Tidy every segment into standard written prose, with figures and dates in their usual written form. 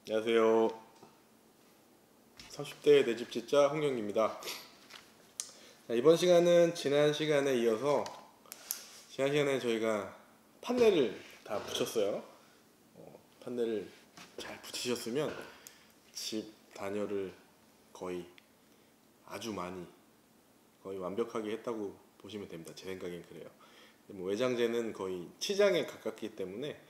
안녕하세요. 30대 내 집 짓자 홍영입니다. 자, 이번 시간은 지난 시간에 이어서 지난 시간에 저희가 판넬을 다 붙였어요. 판넬을 잘 붙이셨으면 집 단열을 거의 아주 많이 거의 완벽하게 했다고 보시면 됩니다. 제 생각엔 그래요. 뭐 외장재는 거의 치장에 가깝기 때문에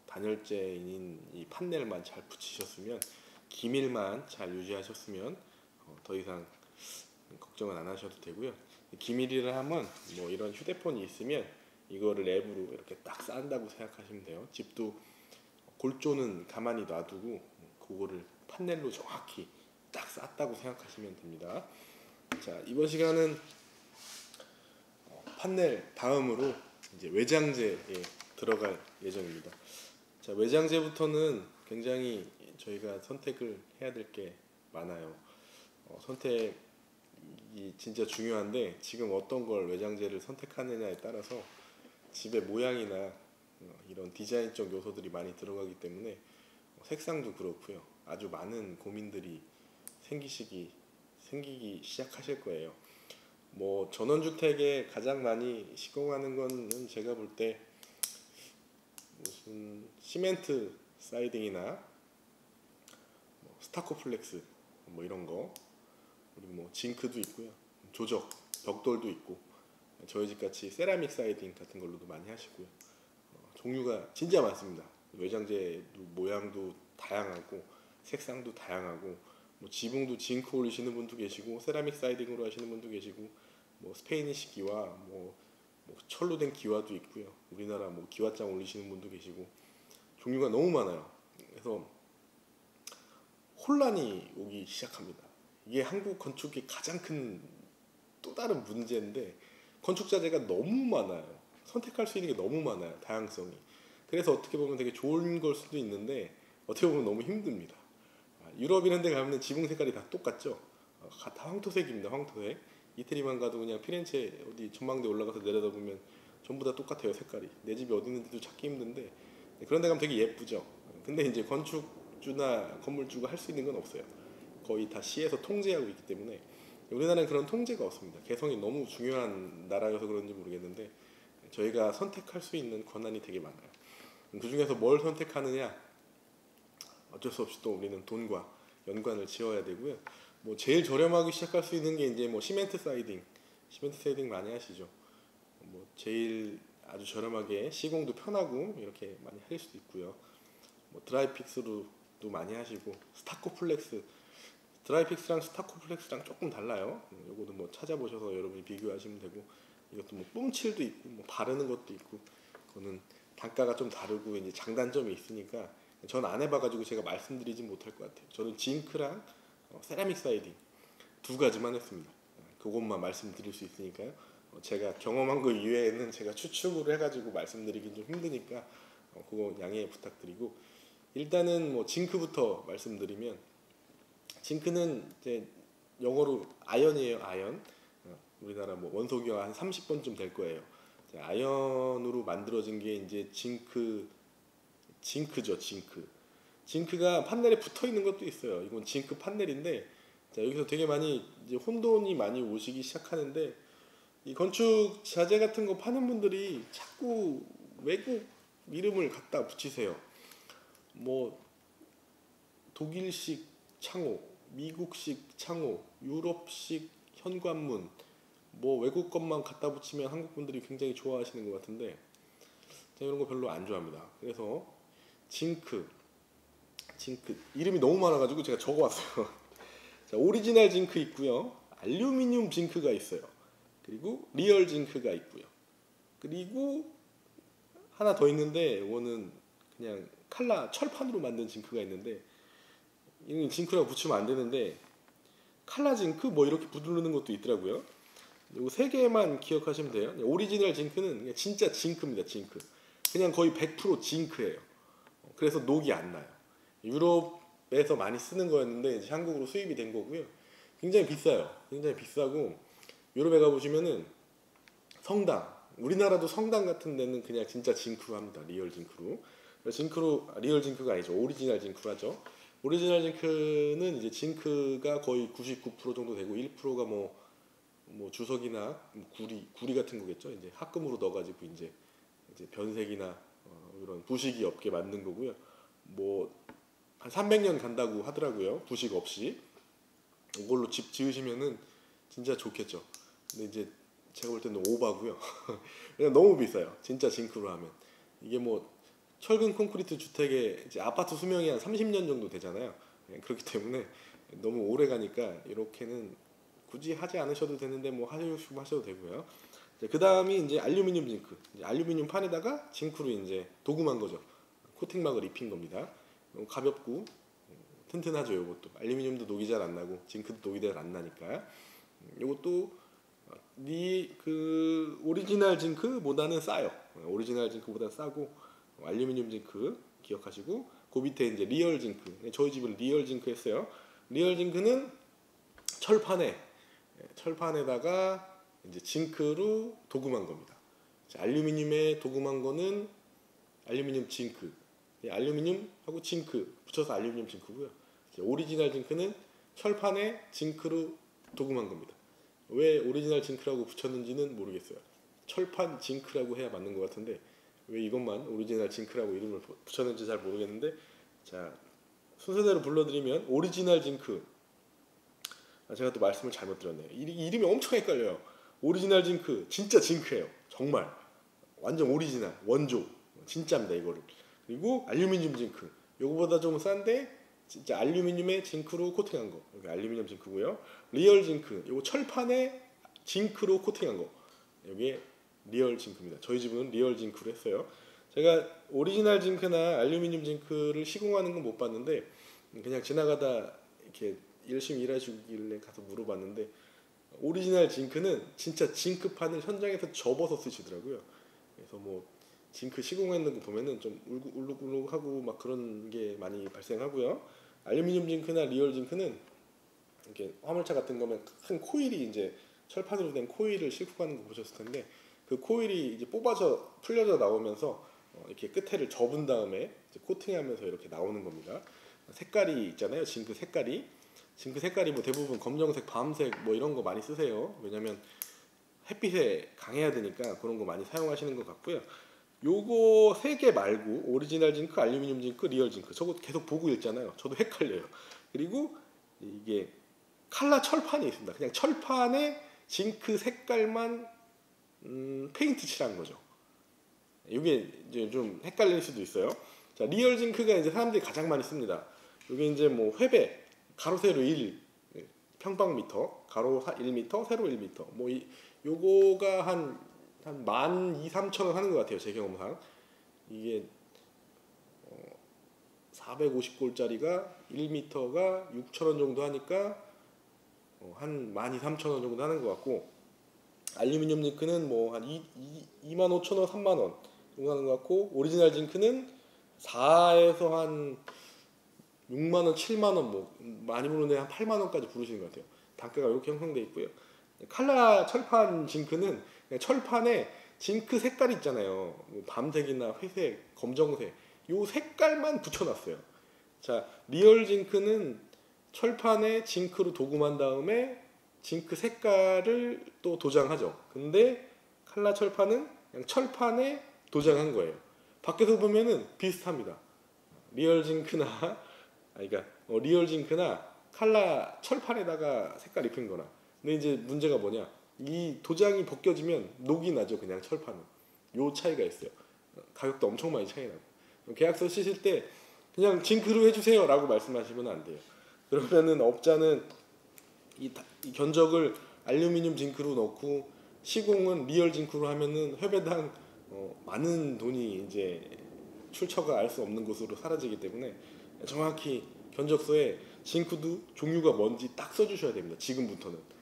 단열재인 이 판넬만 잘 붙이셨으면 기밀만 잘 유지하셨으면 더 이상 걱정은 안 하셔도 되고요. 기밀이라 하면 뭐 이런 휴대폰이 있으면 이거를 앱으로 이렇게 딱 싼다고 생각하시면 돼요. 집도 골조는 가만히 놔두고 그거를 판넬로 정확히 딱 쌌다고 생각하시면 됩니다. 자, 이번 시간은 판넬 다음으로 이제 외장재에 들어갈 예정입니다. 자, 외장재부터는 굉장히 저희가 선택을 해야 될 게 많아요. 선택이 진짜 중요한데 지금 어떤 걸 외장재를 선택하느냐에 따라서 집의 모양이나 이런 디자인적 요소들이 많이 들어가기 때문에 색상도 그렇고요. 아주 많은 고민들이 생기기 시작하실 거예요. 뭐 전원주택에 가장 많이 시공하는 거는 제가 볼 때 무슨 시멘트 사이딩이나 스타코플렉스 뭐 이런 거, 그리고 뭐 징크도 있고요. 조적 벽돌도 있고, 저희 집 같이 세라믹 사이딩 같은 걸로도 많이 하시고요. 종류가 진짜 많습니다. 외장재 모양도 다양하고 색상도 다양하고, 뭐 지붕도 징크 올리시는 분도 계시고 세라믹 사이딩으로 하시는 분도 계시고, 뭐 스페인식 기와 뭐 철로 된 기와도 있고요. 우리나라 뭐 기와장 올리시는 분도 계시고 종류가 너무 많아요. 그래서 혼란이 오기 시작합니다. 이게 한국 건축의 가장 큰 또 다른 문제인데 건축 자재가 너무 많아요. 선택할 수 있는 게 너무 많아요. 다양성이. 그래서 어떻게 보면 되게 좋은 걸 수도 있는데 어떻게 보면 너무 힘듭니다. 유럽 이런 데 가면 지붕 색깔이 다 똑같죠. 다 황토색입니다. 황토색. 이태리만 가도 그냥 피렌체 어디 전망대 올라가서 내려다보면 전부 다 똑같아요. 색깔이. 내 집이 어디 있는지도 찾기 힘든데 그런 데 가면 되게 예쁘죠. 근데 이제 건축주나 건물주가 할 수 있는 건 없어요. 거의 다 시에서 통제하고 있기 때문에 우리나라는 그런 통제가 없습니다. 개성이 너무 중요한 나라여서 그런지 모르겠는데 저희가 선택할 수 있는 권한이 되게 많아요. 그 중에서 뭘 선택하느냐, 어쩔 수 없이 또 우리는 돈과 연관을 지어야 되고요. 뭐 제일 저렴하게 시작할 수 있는 게 이제 뭐 시멘트 사이딩 많이 하시죠. 뭐 제일 아주 저렴하게 시공도 편하고 이렇게 많이 할 수도 있고요. 뭐 드라이픽스로도 많이 하시고, 드라이픽스랑 스타코플렉스랑 조금 달라요. 요거도 뭐 찾아보셔서 여러분이 비교하시면 되고, 이것도 뭐 뿜칠도 있고 뭐 바르는 것도 있고, 그거는 단가가 좀 다르고 이제 장단점이 있으니까 전 안 해봐가지고 제가 말씀드리지 못할 것 같아요. 저는 징크랑 세라믹 사이딩 두 가지만 했습니다. 그것만 말씀드릴 수 있으니까요. 제가 경험한 거 이외에는 제가 추측으로 해가지고 말씀드리긴 좀 힘드니까 그거 양해 부탁드리고, 일단은 뭐 징크부터 말씀드리면, 징크는 이제 영어로 아연이에요. 아연. 우리나라 뭐 원소기가 한 30번쯤 될 거예요. 아연으로 만들어진 게 이제 징크죠. 징크가 판넬에 붙어 있는 것도 있어요. 이건 징크 판넬인데, 자, 여기서 되게 많이 이제 혼돈이 많이 오시기 시작하는데, 이 건축 자재 같은 거 파는 분들이 자꾸 외국 이름을 갖다 붙이세요. 뭐 독일식 창호, 미국식 창호, 유럽식 현관문, 뭐 외국 것만 갖다 붙이면 한국 분들이 굉장히 좋아하시는 것 같은데 제가 이런 거 별로 안 좋아합니다. 그래서 징크 이름이 너무 많아가지고 제가 적어왔어요. 자, 오리지널 징크 있고요, 알루미늄 징크가 있어요. 그리고 리얼 징크가 있고요. 그리고 하나 더 있는데 이거는 그냥 철판으로 만든 징크가 있는데, 이건 징크라고 붙이면 안 되는데 칼라 징크 뭐 이렇게 부르는 것도 있더라고요. 요 세 개만 기억하시면 돼요. 오리지널 징크는 그냥 진짜 징크입니다. 징크. 그냥 거의 100% 징크예요. 그래서 녹이 안 나요. 유럽에서 많이 쓰는 거였는데 이제 한국으로 수입이 된 거고요. 굉장히 비싸요. 굉장히 비싸고, 유럽에 가보시면은 성당, 우리나라도 성당 같은 데는 그냥 진짜 징크로 합니다. 리얼 징크로. 징크로 리얼 징크가 아니죠. 오리지널 징크로 하죠. 오리지널 징크는 이제 징크가 거의 99% 정도 되고 1%가 뭐 주석이나 구리 같은 거겠죠. 이제 합금으로 넣어가지고 이제 변색이나 이런 부식이 없게 만든 거고요. 뭐 한 300년 간다고 하더라고요. 부식 없이. 이걸로 집 지으시면은 진짜 좋겠죠. 근데 이제 제가 볼 때는 오바고요. 그냥 너무 비싸요. 진짜 징크로 하면 이게 뭐 철근 콘크리트 주택의 이제 아파트 수명이 한 30년 정도 되잖아요. 그렇기 때문에 너무 오래 가니까 이렇게는 굳이 하지 않으셔도 되는데 뭐 하시고 하셔도 되고요. 그 다음이 이제 알루미늄 징크. 이제 알루미늄 판에다가 징크로 이제 도금한 거죠. 코팅막을 입힌 겁니다. 가볍고 튼튼하죠. 이것도 알루미늄도 녹이 잘 안 나고 징크도 녹이 잘 안 나니까. 이것도 그 오리지널 징크보다는 싸요. 오리지널 징크보다 싸고 알루미늄 징크 기억하시고 그 밑에 이제 리얼 징크. 저희 집은 리얼 징크 했어요. 리얼 징크는 철판에다가 이제 징크로 도금한 겁니다. 알루미늄에 도금한 거는 알루미늄 징크. 알루미늄하고 징크 붙여서 알루미늄 징크고요. 오리지널 징크는 철판에 징크로 도금한 겁니다. 왜 오리지널 징크라고 붙였는지는 모르겠어요. 철판 징크라고 해야 맞는 것 같은데 왜 이것만 오리지널 징크라고 이름을 붙였는지 잘 모르겠는데, 자 순서대로 불러드리면 오리지널 징크. 제가 또 말씀을 잘못 드렸네요. 이름이 엄청 헷갈려요. 오리지널 징크, 진짜 징크예요. 정말 완전 오리지널 원조 진짜입니다 이거를. 그리고 알루미늄 징크, 요거보다 좀 싼데 진짜 알루미늄에 징크로 코팅한 거, 여기 알루미늄 징크고요. 리얼 징크, 요거 철판에 징크로 코팅한 거, 여기에 리얼 징크입니다. 저희 집은 리얼 징크로 했어요. 제가 오리지널 징크나 알루미늄 징크를 시공하는 건 못 봤는데 그냥 지나가다 이렇게 열심히 일하시길래 가서 물어봤는데 오리지널 징크는 진짜 징크판을 현장에서 접어서 쓰시더라고요. 그래서 뭐 징크 시공하는 거 보면은 좀 울룩울룩하고 막 그런 게 많이 발생하고요. 알루미늄 징크나 리얼 징크는 이렇게 화물차 같은 거면 큰 코일이 이제 철판으로 된 코일을 싣고 가는 거 보셨을 텐데 그 코일이 이제 뽑아져 풀려져 나오면서 이렇게 끝에를 접은 다음에 이제 코팅하면서 이렇게 나오는 겁니다. 색깔이 있잖아요. 징크 색깔이 뭐 대부분 검정색, 밤색 뭐 이런 거 많이 쓰세요. 왜냐면 햇빛에 강해야 되니까 그런 거 많이 사용하시는 것 같고요. 요거 세 개 말고 오리지널 징크, 알루미늄 징크, 리얼 징크 저거 계속 보고 읽잖아요. 저도 헷갈려요. 그리고 이게 칼라 철판이 있습니다. 그냥 철판에 징크 색깔만 페인트 칠한 거죠. 이게 이제 좀 헷갈릴 수도 있어요. 자, 리얼 징크가 이제 사람들이 가장 많이 씁니다. 이게 이제 뭐 회배 가로 세로 1 평방미터, 가로 1미터, 세로 1미터. 뭐 요거가 한 12,000~13,000원 하는 것 같아요. 제 경험상. 이게 450골짜리가 1미터가 6,000원 정도 하니까 한 12,000~13,000원 정도 하는 것 같고, 알루미늄 징크는 뭐 한 25,000원, 3만원 정도 하는 것 같고, 오리지널 징크는 4에서 한 6만원, 7만원, 뭐 많이 부르는데 한 8만원까지 부르시는 것 같아요. 단가가 이렇게 형성되어 있고요. 칼라 철판 징크는 철판에 징크 색깔 있잖아요. 밤색이나 회색, 검정색 요 색깔만 붙여놨어요. 자, 리얼 징크는 철판에 징크로 도금한 다음에 징크 색깔을 또 도장하죠. 근데 칼라 철판은 그냥 철판에 도장한 거예요. 밖에서 보면은 비슷합니다. 리얼 징크나 리얼 징크나 칼라 철판에다가 색깔 입힌 거나. 근데 이제 문제가 뭐냐, 이 도장이 벗겨지면 녹이 나죠. 그냥 철판은. 요 차이가 있어요. 가격도 엄청 많이 차이 나고. 계약서 쓰실 때 그냥 징크로 해주세요 라고 말씀하시면 안 돼요. 그러면은 업자는 이 견적을 알루미늄 징크로 넣고 시공은 리얼 징크로 하면은 회배당 많은 돈이 이제 출처가 알 수 없는 곳으로 사라지기 때문에 정확히 견적서에 징크도 종류가 뭔지 딱 써주셔야 됩니다. 지금부터는.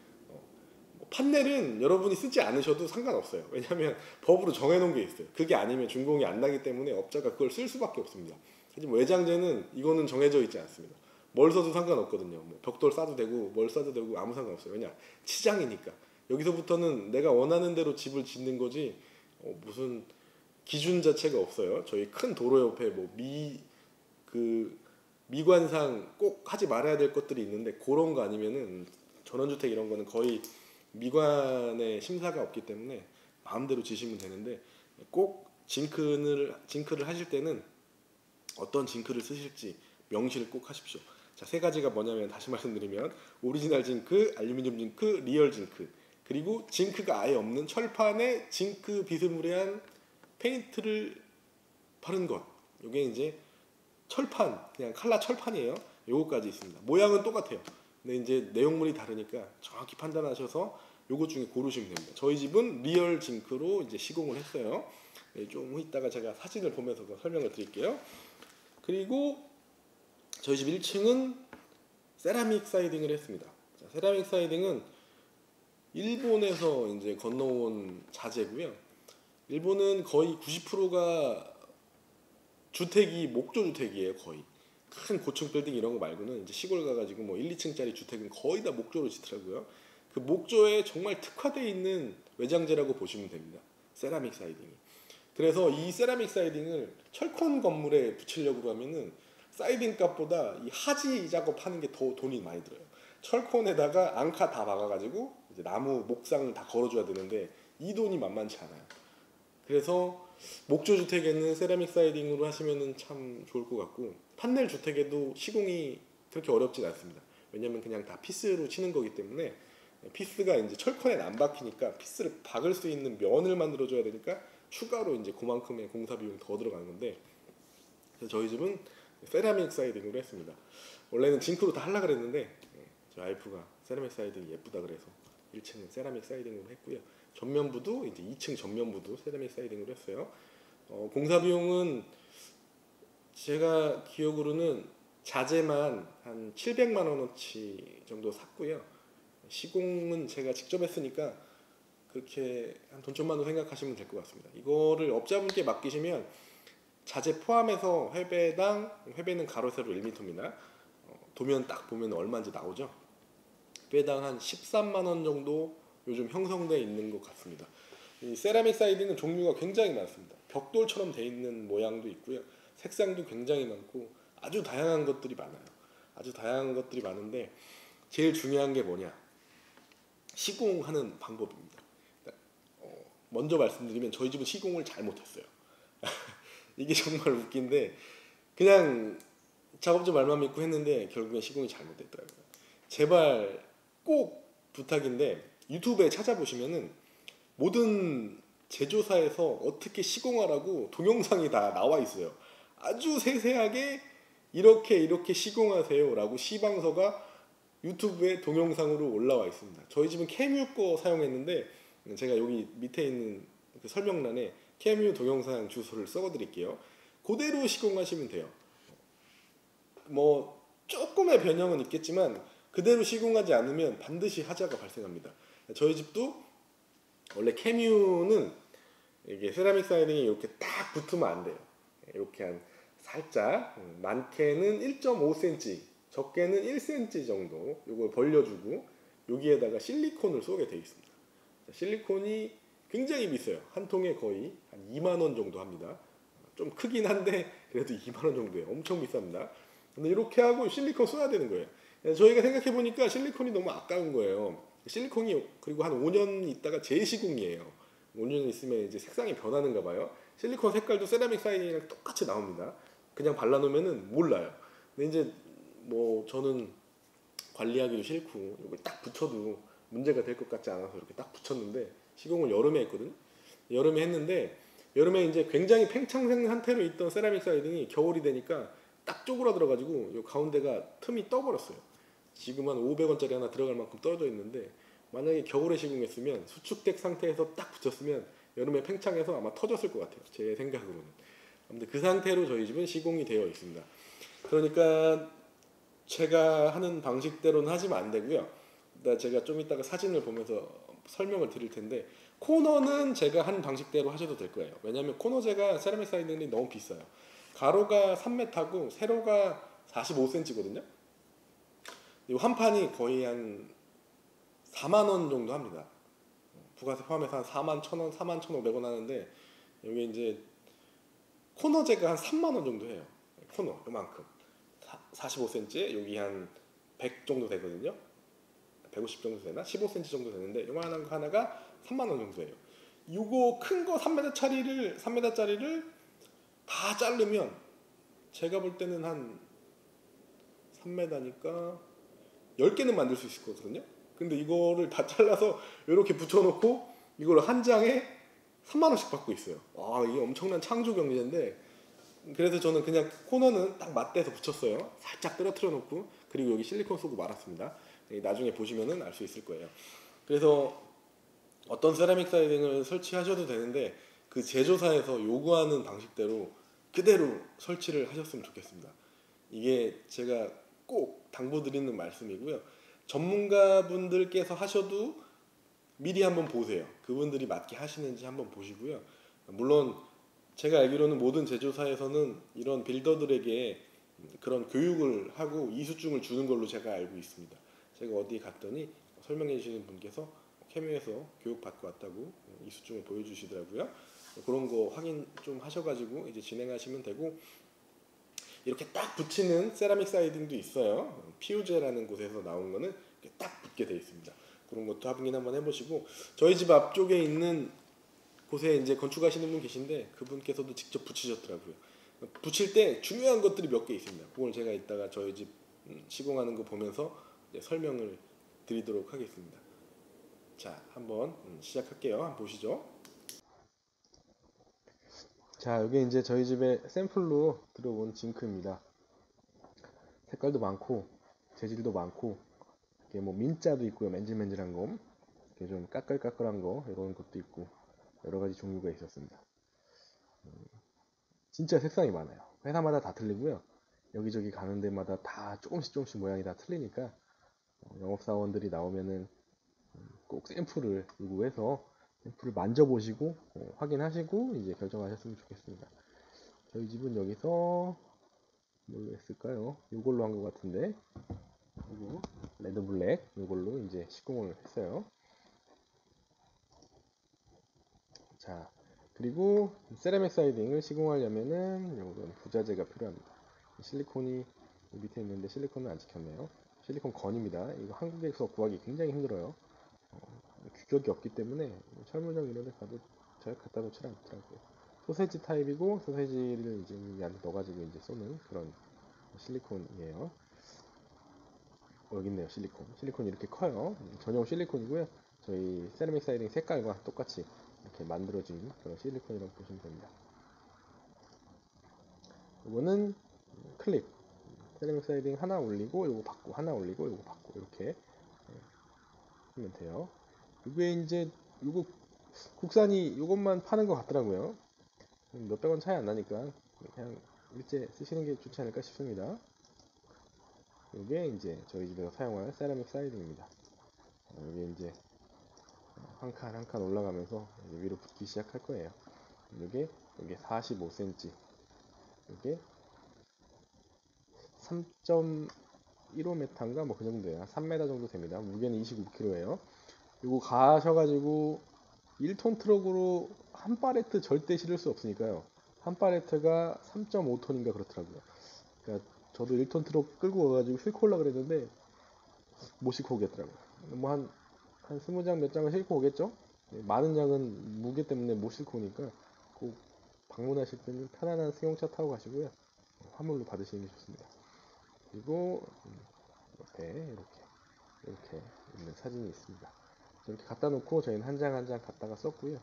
판넬은 여러분이 쓰지 않으셔도 상관없어요. 왜냐하면 법으로 정해놓은 게 있어요. 그게 아니면 준공이 안 나기 때문에 업자가 그걸 쓸 수밖에 없습니다. 하지만 외장재는 이거는 정해져 있지 않습니다. 뭘 써도 상관없거든요. 뭐 벽돌 싸도 되고 뭘 싸도 되고 아무 상관없어요. 왜냐, 치장이니까. 여기서부터는 내가 원하는 대로 집을 짓는 거지 무슨 기준 자체가 없어요. 저희 큰 도로 옆에 뭐 미관상 꼭 하지 말아야 될 것들이 있는데 그런 거 아니면은 전원주택 이런 거는 거의 미관에 심사가 없기 때문에 마음대로 지시면 되는데 꼭 징크를 하실 때는 어떤 징크를 쓰실지 명시를 꼭 하십시오. 자, 세 가지가 뭐냐면 다시 말씀드리면 오리지널 징크, 알루미늄 징크, 리얼 징크, 그리고 징크가 아예 없는 철판에 징크 비스무리한 페인트를 바른 것. 이게 이제 철판, 그냥 칼라 철판이에요. 요거까지 있습니다. 모양은 똑같아요. 근데 이제 내용물이 다르니까 정확히 판단하셔서 요거 중에 고르시면 됩니다. 저희 집은 리얼 징크로 이제 시공을 했어요. 네, 좀 이따가 제가 사진을 보면서 설명을 드릴게요. 그리고 저희 집 1층은 세라믹 사이딩을 했습니다. 자, 세라믹 사이딩은 일본에서 이제 건너온 자재고요. 일본은 거의 90%가 주택이 목조 주택이에요. 거의 큰 고층 빌딩 이런 거 말고는 이제 시골 가가지고 뭐 1, 2층짜리 주택은 거의 다 목조로 짓더라고요. 그 목조에 정말 특화되어 있는 외장재라고 보시면 됩니다. 세라믹 사이딩이. 그래서 이 세라믹 사이딩을 철콘 건물에 붙이려고 하면은 사이딩 값보다 이 하지 작업하는 게 더 돈이 많이 들어요. 철콘에다가 앙카 다 박아가지고 이제 나무 목상을 다 걸어줘야 되는데 이 돈이 만만치 않아요. 그래서 목조 주택에는 세라믹 사이딩으로 하시면은 참 좋을 것 같고 판넬 주택에도 시공이 그렇게 어렵진 않습니다. 왜냐면 그냥 다 피스로 치는 거기 때문에 피스가 이제 철콘에 안 박히니까 피스를 박을 수 있는 면을 만들어줘야 되니까 추가로 이제 그만큼의 공사 비용이 더 들어가는 건데 그래서 저희 집은 세라믹 사이딩으로 했습니다. 원래는 징크로 다 하려고 그랬는데 저희 와이프가 세라믹 사이딩이 예쁘다 그래서 1층은 세라믹 사이딩으로 했고요. 전면부도 이제 2층 전면부도 세라믹 사이딩으로 했어요. 공사 비용은 제가 기억으로는 자재만 한 700만 원어치 정도 샀고요. 시공은 제가 직접 했으니까 그렇게 한 돈 좀만 더 생각하시면 될 것 같습니다. 이거를 업자분께 맡기시면 자재 포함해서 회배는 가로 세로 1m입니다. 도면 딱 보면 얼마인지 나오죠. 회배당 한 13만 원 정도 요즘 형성되어 있는 것 같습니다. 이 세라믹 사이딩은 종류가 굉장히 많습니다. 벽돌처럼 되어 있는 모양도 있고요. 색상도 굉장히 많고 아주 다양한 것들이 많아요. 아주 다양한 것들이 많은데 제일 중요한 게 뭐냐? 시공하는 방법입니다. 먼저 말씀드리면 저희 집은 시공을 잘못했어요. 이게 정말 웃긴데 그냥 작업자 말만 믿고 했는데 결국엔 시공이 잘못됐더라고요. 제발 꼭 부탁인데 유튜브에 찾아보시면은 모든 제조사에서 어떻게 시공하라고 동영상이 다 나와 있어요. 아주 세세하게 이렇게 시공하세요라고 시방서가 유튜브에 동영상으로 올라와 있습니다. 저희 집은 캠유 거 사용했는데 제가 여기 밑에 있는 그 설명란에 캠유 동영상 주소를 써드릴게요. 그대로 시공하시면 돼요. 뭐 조금의 변형은 있겠지만 그대로 시공하지 않으면 반드시 하자가 발생합니다. 저희 집도 원래 캠유는 이게 세라믹 사이딩이 이렇게 딱 붙으면 안 돼요. 이렇게 한 살짝 많게는 1.5cm, 적게는 1cm 정도 요걸 벌려주고 여기에다가 실리콘을 쏘게 되어 있습니다. 실리콘이 굉장히 비싸요. 한 통에 거의 한 2만 원 정도 합니다. 좀 크긴 한데 그래도 2만 원 정도예요. 엄청 비쌉니다. 근데 이렇게 하고 실리콘 쏘야 되는 거예요. 저희가 생각해 보니까 실리콘이 너무 아까운 거예요. 실리콘이 그리고 한 5년 있다가 재시공이에요. 5년 있으면 이제 색상이 변하는가 봐요. 실리콘 색깔도 세라믹 사이딩이랑 똑같이 나옵니다. 그냥 발라놓으면은 몰라요. 근데 이제 뭐 저는 관리하기도 싫고 이걸 딱 붙여도 문제가 될 것 같지 않아서 이렇게 딱 붙였는데 시공을 여름에 했거든요. 여름에 했는데 여름에 이제 굉장히 팽창된 상태로 있던 세라믹 사이딩이 겨울이 되니까 딱 쪼그라들어가지고 이 가운데가 틈이 떠버렸어요. 지금 한 500원짜리 하나 들어갈 만큼 떨어져 있는데 만약에 겨울에 시공했으면 수축된 상태에서 딱 붙였으면 여름에 팽창해서 아마 터졌을 것 같아요. 제 생각으로는. 근데 그 상태로 저희 집은 시공이 되어 있습니다. 그러니까 제가 하는 방식대로는 하시면 안 되고요. 제가 좀 이따가 사진을 보면서 설명을 드릴 텐데 코너는 제가 한 방식대로 하셔도 될 거예요. 왜냐하면 코너재가 세라믹 사이딩이 너무 비싸요. 가로가 3m고 세로가 45cm거든요. 이 환판이 거의 한 4만 원 정도 합니다. 부가세 포함해서 한 4만 1천 원, 4만 1,500원 하는데 여기 이제 코너제가 한 3만 원 정도 해요. 코너 요만큼 45cm에 여기 한 100 정도 되거든요. 150 정도 되나? 15cm 정도 되는데 요만한 거 하나가 3만 원 정도 해요. 요거 큰 거 3m짜리를 다 자르면 제가 볼 때는 한 3m니까 10개는 만들 수 있을 거거든요. 근데 이거를 다 잘라서 이렇게 붙여놓고 이걸 한 장에 3만 원씩 받고 있어요. 아, 이게 엄청난 창조 경제인데, 그래서 저는 그냥 코너는 딱 맞대서 붙였어요. 살짝 떨어뜨려 놓고, 그리고 여기 실리콘 쏘고 말았습니다. 나중에 보시면은 알 수 있을 거예요. 그래서 어떤 세라믹 사이딩을 설치하셔도 되는데 그 제조사에서 요구하는 방식대로 그대로 설치를 하셨으면 좋겠습니다. 이게 제가 꼭 당부드리는 말씀이고요. 전문가분들께서 하셔도 미리 한번 보세요. 그분들이 맞게 하시는지 한번 보시고요. 물론 제가 알기로는 모든 제조사에서는 이런 빌더들에게 그런 교육을 하고 이수증을 주는 걸로 제가 알고 있습니다. 제가 어디 갔더니 설명해 주시는 분께서 케미에서 교육 받고 왔다고 이수증을 보여주시더라고요. 그런 거 확인 좀 하셔가지고 이제 진행하시면 되고, 이렇게 딱 붙이는 세라믹 사이딩도 있어요. 피우제라는 곳에서 나온 거는 딱 붙게 되어 있습니다. 그런 것도 확인 한번 해보시고, 저희 집 앞쪽에 있는 곳에 이제 건축하시는 분 계신데 그분께서도 직접 붙이셨더라고요. 붙일 때 중요한 것들이 몇 개 있습니다. 그걸 제가 이따가 저희 집 시공하는 거 보면서 설명을 드리도록 하겠습니다. 자, 한번 시작할게요. 한번 보시죠. 자, 여기 이제 저희 집에 샘플로 들어온 징크입니다. 색깔도 많고 재질도 많고, 이게 뭐 민자도 있고요, 맨질맨질한 거, 이렇게 좀 까끌까끌한 거, 이런 것도 있고 여러 가지 종류가 있었습니다. 진짜 색상이 많아요. 회사마다 다 틀리고요. 여기저기 가는 데마다 다 조금씩 모양이 다 틀리니까 영업사원들이 나오면은 꼭 샘플을 요구해서 샘플을 만져보시고 확인하시고 이제 결정하셨으면 좋겠습니다. 저희 집은 여기서 뭘로 했을까요? 이걸로 한 것 같은데, 그리고 레드 블랙 이걸로 이제 시공을 했어요. 자, 그리고 세라믹 사이딩을 시공하려면은 이런 부자재가 필요합니다. 실리콘이 밑에 있는데 실리콘은 안 찍혔네요. 실리콘 건입니다. 이거 한국에서 구하기 굉장히 힘들어요. 규격이 없기 때문에 철물점 이런 데 가도 잘 갖다 놓지 않더라고요. 소세지 타입이고, 소세지를 이제 이 안에 넣어가지고 이제 쏘는 그런 실리콘이에요. 여기 있네요, 실리콘. 실리콘이 이렇게 커요. 전용 실리콘이고요. 저희 세라믹 사이딩 색깔과 똑같이 이렇게 만들어진 그런 실리콘이라고 보시면 됩니다. 이거는 클립. 세라믹 사이딩 하나 올리고 요거 받고, 하나 올리고 요거 받고, 이렇게 하면 돼요. 이게 이제 요거 국산이 이것만 파는 것 같더라고요. 몇백 원 차이 안 나니까 그냥 일제 쓰시는 게 좋지 않을까 싶습니다. 이게 이제 저희 집에서 사용할 세라믹 사이딩입니다. 이게 이제 한 칸 한 칸 올라가면서 위로 붙기 시작할 거예요. 이게 45cm, 이게 3.15m인가 뭐 그 정도예요. 3m 정도 됩니다. 무게는 25kg예요. 이거 가셔가지고 1톤 트럭으로 한 팔레트 절대 실을 수 없으니까요. 한 팔레트가 3.5톤인가 그렇더라고요. 그러니까 저도 1톤 트럭 끌고 가가지고 싣고 오려고 그랬는데 못 싣고 오겠더라고요. 뭐 한 20장 몇 장은 싣고 오겠죠? 많은 양은 무게 때문에 못 싣고 오니까 꼭 방문하실 때는 편안한 승용차 타고 가시고요. 화물로 받으시는 게 좋습니다. 그리고 옆에 이렇게 있는 사진이 있습니다. 이렇게 갖다 놓고 저희는 한 장 한 장 갖다가 썼고요.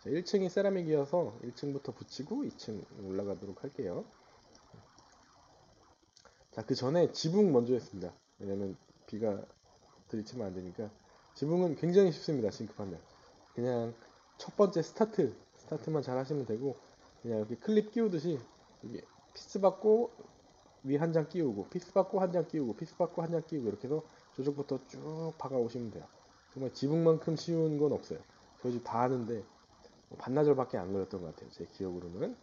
1층이 세라믹이어서 1층부터 붙이고 2층 올라가도록 할게요. 자, 그 전에 지붕 먼저 했습니다. 왜냐면 비가 들이치면 안 되니까. 지붕은 굉장히 쉽습니다. 싱크판은. 그냥 첫 번째 스타트만 잘 하시면 되고, 그냥 이렇게 클립 끼우듯이 이게 피스 받고 위 한 장 끼우고, 피스 받고 한 장 끼우고, 피스 받고 한 장 끼우고, 이렇게 해서 저쪽부터 쭉 박아 오시면 돼요. 정말 지붕만큼 쉬운 건 없어요. 저희 집 다 하는데 반나절밖에 안 걸렸던 것 같아요. 제 기억으로는.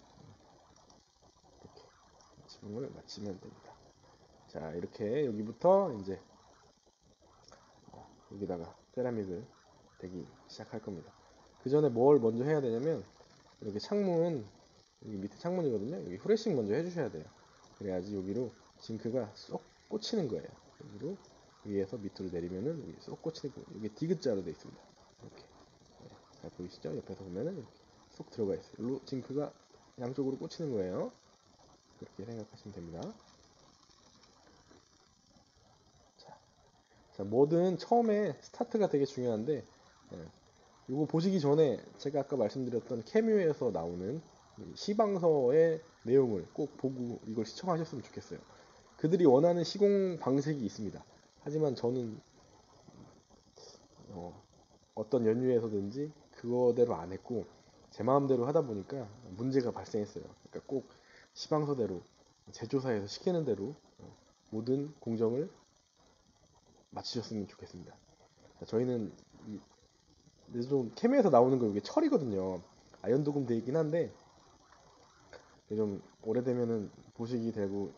이렇게 지붕을 마치면 됩니다. 자, 이렇게 여기부터 이제 여기다가 세라믹을 대기 시작할 겁니다. 그 전에 뭘 먼저 해야 되냐면, 이렇게 창문 여기 밑에 창문이거든요. 여기 후레싱 먼저 해주셔야 돼요. 그래야지 여기로 징크가 쏙 꽂히는 거예요. 여기로 위에서 밑으로 내리면은 여기 쏙 꽂히는 거예요. 이게 디귿자로 되어 있습니다. 이렇게. 네, 잘 보이시죠? 옆에서 보면은 이렇게 쏙 들어가 있어요. 여기로 징크가 양쪽으로 꽂히는 거예요. 그렇게 생각하시면 됩니다. 자, 뭐든 처음에 스타트가 되게 중요한데, 예, 이거 보시기 전에 제가 아까 말씀드렸던 캐뮤에서 나오는 시방서의 내용을 꼭 보고 이걸 시청하셨으면 좋겠어요. 그들이 원하는 시공 방식이 있습니다. 하지만 저는 어떤 연유에서든지 그거대로 안 했고 제 마음대로 하다 보니까 문제가 발생했어요. 그러니까 꼭 시방서대로 제조사에서 시키는 대로 모든 공정을 마치셨으면 좋겠습니다. 저희는 좀 캠에서 나오는 거 이게 철이거든요. 아연 도금 돼 있긴 한데 좀 오래되면은 부식이 되고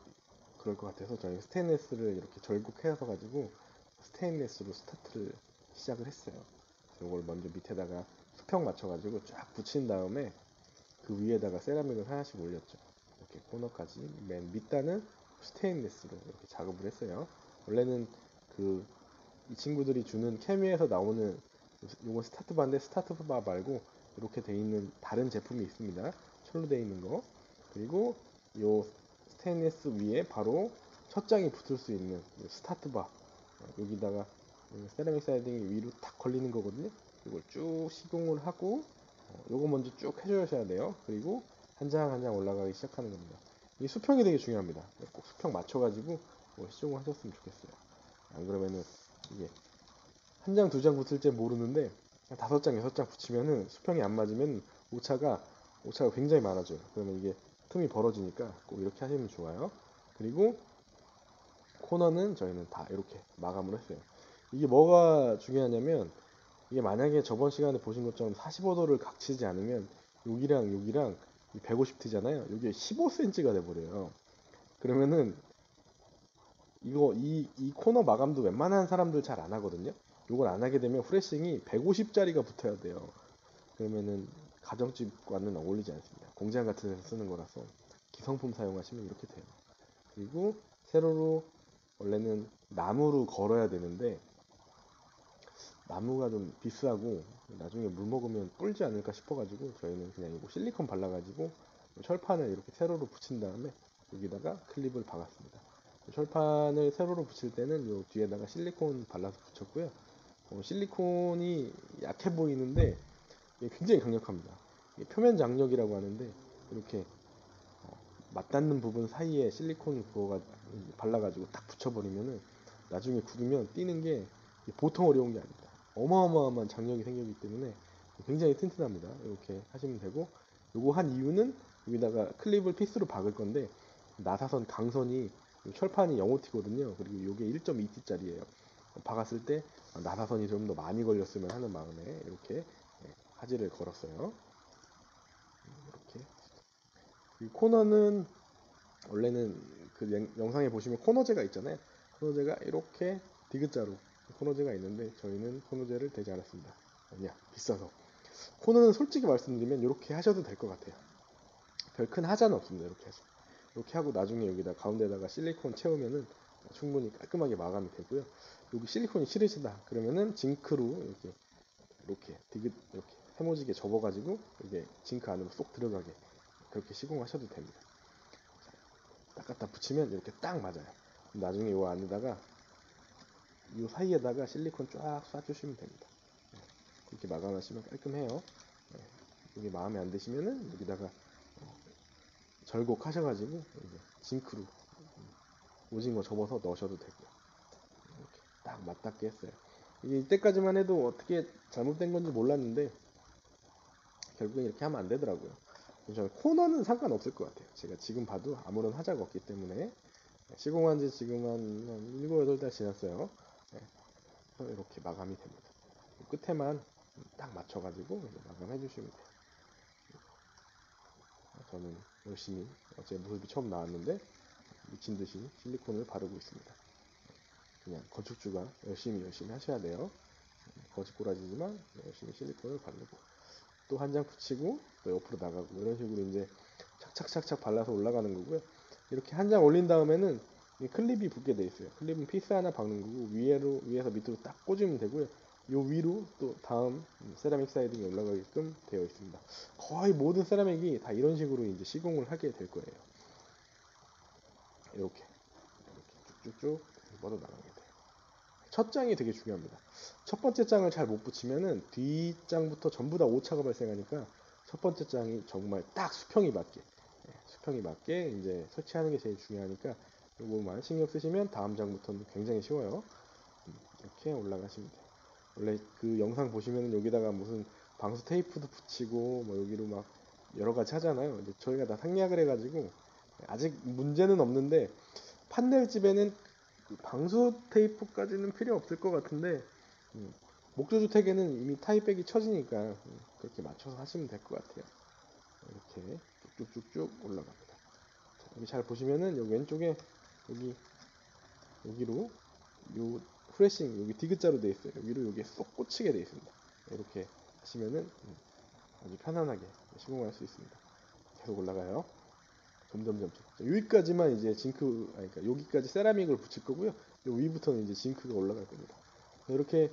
그럴 것 같아서 저희 스테인레스를 이렇게 절곡해서 가지고 스테인레스로 스타트를 시작을 했어요. 이걸 먼저 밑에다가 수평 맞춰가지고 쫙 붙인 다음에 그 위에다가 세라믹을 하나씩 올렸죠. 이렇게 코너까지 맨 밑단은 스테인레스로 이렇게 작업을 했어요. 원래는 그 이 친구들이 주는 케미에서 나오는 요거 스타트바인데 스타트바 말고 이렇게 돼 있는 다른 제품이 있습니다. 철로 돼 있는 거. 그리고 요 스테인리스 위에 바로 첫 장이 붙을 수 있는 스타트바 여기다가 세라믹 사이딩이 위로 탁 걸리는 거거든요. 이걸 쭉 시공을 하고 요거 먼저 쭉 해주셔야 돼요. 그리고 한 장 한 장 올라가기 시작하는 겁니다. 이 수평이 되게 중요합니다. 꼭 수평 맞춰가지고 시공을 하셨으면 좋겠어요. 안 그러면은 이게 한 장, 두 장 붙을 때 모르는데 다섯 장, 여섯 장 붙이면은 수평이 안 맞으면 오차가 굉장히 많아져요. 그러면 이게 틈이 벌어지니까 꼭 이렇게 하시면 좋아요. 그리고 코너는 저희는 다 이렇게 마감을 했어요. 이게 뭐가 중요하냐면 이게 만약에 저번 시간에 보신 것처럼 45도를 각치지 않으면 여기랑 여기랑 150T잖아요. 이게 15cm가 돼버려요. 그러면은 이 코너 마감도 웬만한 사람들 잘 안 하거든요. 이걸 안 하게 되면 프레싱이 150짜리가 붙어야 돼요. 그러면은 가정집과는 어울리지 않습니다. 공장 같은 데서 쓰는 거라서 기성품 사용하시면 이렇게 돼요. 그리고 세로로 원래는 나무로 걸어야 되는데 나무가 좀 비싸고 나중에 물 먹으면 불지 않을까 싶어가지고 저희는 그냥 이거 실리콘 발라가지고 철판을 이렇게 세로로 붙인 다음에 여기다가 클립을 박았습니다. 철판을 세로로 붙일 때는 요 뒤에다가 실리콘 발라서 붙였고요. 실리콘이 약해 보이는데 굉장히 강력합니다. 표면 장력이라고 하는데 이렇게 맞닿는 부분 사이에 실리콘을 발라가지고 딱 붙여버리면은 나중에 굳으면 띄는 게 보통 어려운 게 아닙니다. 어마어마한 장력이 생기기 때문에 굉장히 튼튼합니다. 이렇게 하시면 되고 요거 한 이유는 여기다가 클립을 피스로 박을 건데 나사선 강선이 철판이 0.5T거든요. 그리고 이게 1.2T짜리예요. 박았을 때 나사선이 좀 더 많이 걸렸으면 하는 마음에 이렇게 하지를 걸었어요. 이렇게 이 코너는 원래는 그 영상에 보시면 코너제가 있잖아요. 코너제가 이렇게 디귿자로 코너제가 있는데 저희는 코너제를 대지 않았습니다. 아니야, 비싸서. 코너는 솔직히 말씀드리면 이렇게 하셔도 될 것 같아요. 별 큰 하자는 없습니다. 이렇게 해서. 이렇게 하고 나중에 여기다 가운데다가 실리콘 채우면은 충분히 깔끔하게 마감이 되고요. 여기 실리콘이 싫으시다 그러면은 징크로 이렇게 디귿 이렇게 해모지게 접어가지고 이게 징크 안으로 쏙 들어가게 그렇게 시공하셔도 됩니다. 딱 갖다 붙이면 이렇게 딱 맞아요. 나중에 이 안에다가 이 사이에다가 실리콘 쫙 쏴주시면 됩니다. 이렇게 마감하시면 깔끔해요. 이게 마음에 안 드시면은 여기다가 절곡하셔가지고 이제 징크로 오징어 접어서 넣으셔도 되고요. 이렇게 딱 맞닿게 했어요. 이게 이때까지만 해도 어떻게 잘못된 건지 몰랐는데 결국엔 이렇게 하면 안 되더라고요. 저는 코너는 상관없을 것 같아요. 제가 지금 봐도 아무런 하자가 없기 때문에 시공한 지 지금 한 7, 8달 지났어요. 이렇게 마감이 됩니다. 끝에만 딱 맞춰가지고 마감해 주시면 돼요. 저는 열심히 어제 모습이 처음 나왔는데 미친 듯이 실리콘을 바르고 있습니다. 그냥 건축주가 열심히 하셔야 돼요. 거짓꼬라지지만 열심히 실리콘을 바르고 또 한 장 붙이고 또 옆으로 나가고 이런 식으로 이제 착착착착 발라서 올라가는 거고요. 이렇게 한 장 올린 다음에는 이 클립이 붙게 돼 있어요. 클립은 피스 하나 박는 거고 위에서 밑으로 딱 꽂으면 되고요. 요 위로 또 다음 세라믹 사이딩이 올라가게끔 되어 있습니다. 거의 모든 세라믹이 다 이런 식으로 이제 시공을 하게 될 거예요. 이렇게 쭉쭉쭉 뻗어 나가게 돼요. 첫 장이 되게 중요합니다. 첫 번째 장을 잘 못 붙이면은 뒷장부터 전부 다 오차가 발생하니까 첫 번째 장이 정말 딱 수평이 맞게 이제 설치하는 게 제일 중요하니까 요거만 신경 쓰시면 다음 장부터는 굉장히 쉬워요. 이렇게 올라가시면 돼요. 원래 그 영상 보시면 여기다가 무슨 방수 테이프도 붙이고 뭐 여기로 막 여러 가지 하잖아요. 근데 저희가 다 생략을 해가지고 아직 문제는 없는데 판넬 집에는 그 방수 테이프까지는 필요 없을 것 같은데 목조주택에는 이미 타입백이 쳐지니까 그렇게 맞춰서 하시면 될 것 같아요. 이렇게 쭉쭉쭉쭉 올라갑니다. 자, 여기 잘 보시면은 여기 왼쪽에 여기로 요 프레싱 여기 디귿자로 되어 있어요. 여기로 여기에 쏙 꽂히게 되어 있습니다. 이렇게 하시면은 아주 편안하게 시공할 수 있습니다. 계속 올라가요. 점점점. 여기까지만 이제 그러니까 여기까지 세라믹을 붙일 거고요. 요 위부터는 이제 징크가 올라갈 겁니다. 이렇게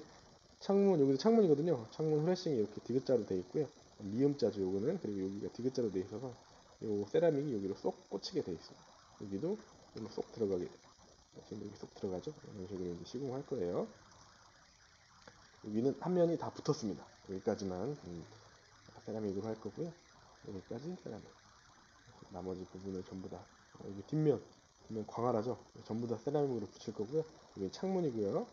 여기도 창문이거든요. 창문 프레싱이 이렇게 디귿자로 되어 있고요. 미음자죠, 요거는. 그리고 여기가 디귿자로 되어 있어서 요 세라믹이 여기로 쏙 꽂히게 되어 있습니다. 여기도 여기로 쏙 들어가게 돼요. 지금 여기 쏙 들어가죠. 이런 식으로 이제 시공할 거예요. 여기는 한 면이 다 붙었습니다. 여기까지만 세라믹으로 할 거고요. 여기까지 세라믹. 나머지 부분을 전부 다 여기 뒷면 광활하죠. 전부 다 세라믹으로 붙일 거고요. 여기 창문이고요.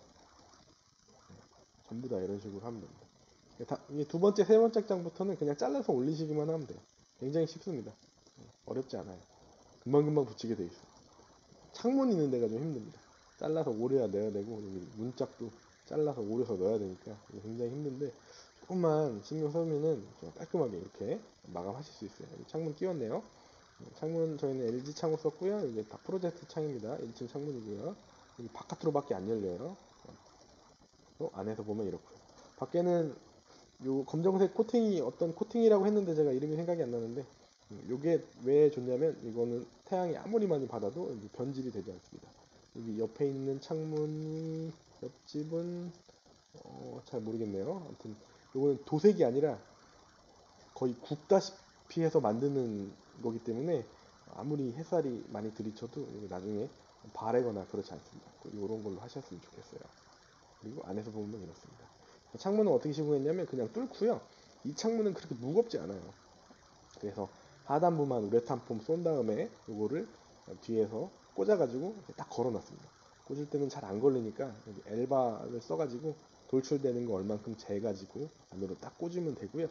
전부 다 이런 식으로 하면 됩니다. 이게 두 번째, 세 번째 장부터는 그냥 잘라서 올리시기만 하면 돼요. 굉장히 쉽습니다. 어렵지 않아요. 금방금방 붙이게 돼 있어요. 창문 있는 데가 좀 힘듭니다. 잘라서 오려야 내야 되고 여기 문짝도 잘라서 오려서 넣어야 되니까 굉장히 힘든데 조금만 신경 쓰면은 좀 깔끔하게 이렇게 마감하실 수 있어요. 창문 끼웠네요. 창문 저희는 LG 창문 썼고요. 이게 다 프로젝트 창입니다. 1층 창문이고요. 여기 바깥으로밖에 안 열려요. 안에서 보면 이렇고요. 밖에는 요 검정색 코팅이 어떤 코팅이라고 했는데 제가 이름이 생각이 안 나는데 요게 왜 좋냐면 이거는 태양이 아무리 많이 받아도 변질이 되지 않습니다. 여기 옆에 있는 창문이 옆집은 잘 모르겠네요. 아무튼 요거는 도색이 아니라 거의 굽다시피 해서 만드는 거기 때문에 아무리 햇살이 많이 들이쳐도 나중에 바래거나 그렇지 않습니다. 이런 걸로 하셨으면 좋겠어요. 그리고 안에서 보면 이렇습니다. 창문은 어떻게 시공했냐면 그냥 뚫고요. 이 창문은 그렇게 무겁지 않아요. 그래서 하단부만 우레탄 폼 쏜 다음에 이거를 뒤에서 꽂아가지고 딱 걸어놨습니다. 꽂을 때는 잘 안 걸리니까 여기 엘바를 써가지고 돌출되는 거 얼만큼 재가지고 안으로 딱 꽂으면 되고요.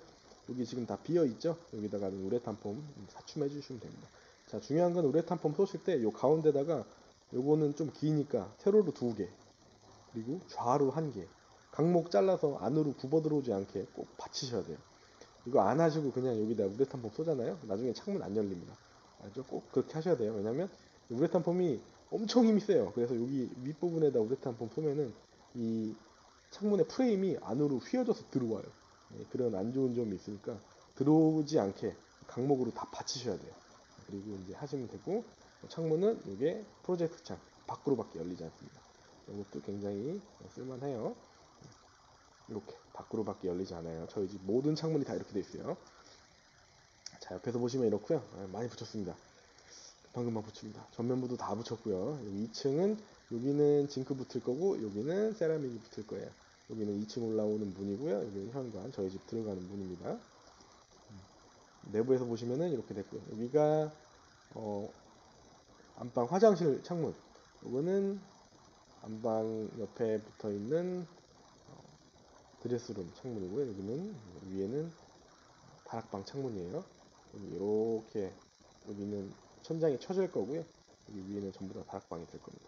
여기 지금 다 비어 있죠? 여기다가 우레탄 폼 사춤해 주시면 됩니다. 자, 중요한 건 우레탄 폼 쏘실 때 요 가운데다가 요거는 좀 기니까 세로로 2개 그리고 좌로 1개 각목 잘라서 안으로 굽어 들어오지 않게 꼭 받치셔야 돼요. 이거 안 하시고 그냥 여기다 우레탄 폼 쏘잖아요. 나중에 창문 안 열립니다. 알죠? 꼭 그렇게 하셔야 돼요. 왜냐면 우레탄 폼이 엄청 힘이 세요. 그래서 여기 윗부분에다 우레탄 폼 쏘면은 이 창문의 프레임이 안으로 휘어져서 들어와요. 그런 안 좋은 점이 있으니까 들어오지 않게 강목으로 다 받치셔야 돼요. 그리고 이제 하시면 되고 창문은 이게 프로젝트 창 밖으로밖에 열리지 않습니다. 이것도 굉장히 쓸만해요. 이렇게 밖으로밖에 열리지 않아요. 저희 집 모든 창문이 다 이렇게 돼 있어요. 자, 옆에서 보시면 이렇고요. 많이 붙였습니다. 금방금방 붙입니다. 전면부도 다 붙였고요. 여기 2층은 여기는 징크 붙을 거고 여기는 세라믹이 붙을 거예요. 여기는 2층 올라오는 문이고요. 여기는 현관 저희 집 들어가는 문입니다. 내부에서 보시면은 이렇게 됐고요. 여기가 안방 화장실 창문. 이거는 안방 옆에 붙어 있는 드레스룸 창문이고요. 여기는 위에는 다락방 창문이에요. 여기 이렇게 여기는 천장이 쳐질 거고요. 여기 위에는 전부 다 다락방이 될 겁니다.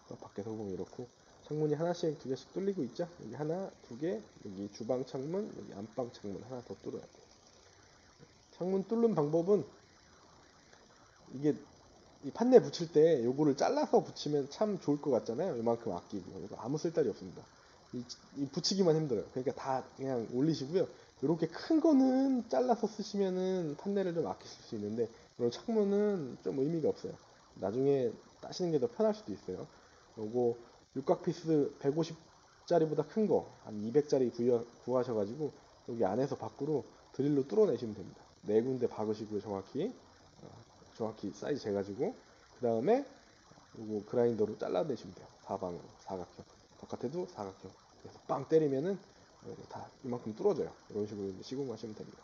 또 밖에서 보면 이렇고 창문이 하나씩 2개씩 뚫리고 있죠. 여기 하나, 2개, 여기 주방 창문, 여기 안방 창문 하나 더 뚫어야 돼요. 창문 뚫는 방법은 이게 이 판넬 붙일 때 요거를 잘라서 붙이면 참 좋을 것 같잖아요. 이만큼 아끼고 이거 아무 쓸데리 없습니다. 이 붙이기만 힘들어요. 그러니까 다 그냥 올리시고요. 이렇게 큰 거는 잘라서 쓰시면은 판넬을 좀 아끼실 수 있는데 이런 창문은 좀 의미가 없어요. 나중에 따시는 게 더 편할 수도 있어요. 요거 육각 피스 150짜리보다 큰 거 한 200짜리 구하셔가지고 여기 안에서 밖으로 드릴로 뚫어내시면 됩니다. 네 군데 박으시고요. 정확히 사이즈 재가지고 그 다음에 요거 그라인더로 잘라내시면 돼요. 사방으로 사각형, 바깥에도 사각형. 그래서 빵 때리면은 다 이만큼 뚫어져요. 이런 식으로 이제 시공하시면 됩니다.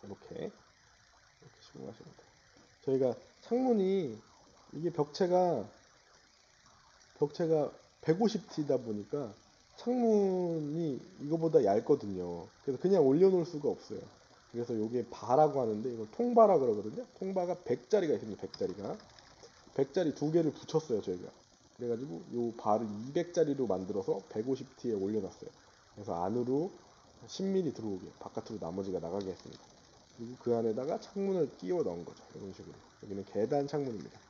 이렇게 시공하시면 돼요. 저희가 창문이 이게 벽체가 150T다 보니까 창문이 이거보다 얇거든요. 그래서 그냥 올려놓을 수가 없어요. 그래서 이게 바라고 하는데 이걸 통바라 그러거든요. 통바가 100짜리가 있습니다. 100짜리 두 개를 붙였어요. 저희가. 그래가지고 이 바를 200짜리로 만들어서 150T에 올려놨어요. 그래서 안으로 10mm 들어오게 바깥으로 나머지가 나가게 했습니다. 그리고 그 안에다가 창문을 끼워 넣은 거죠. 이런 식으로. 여기는 계단 창문입니다.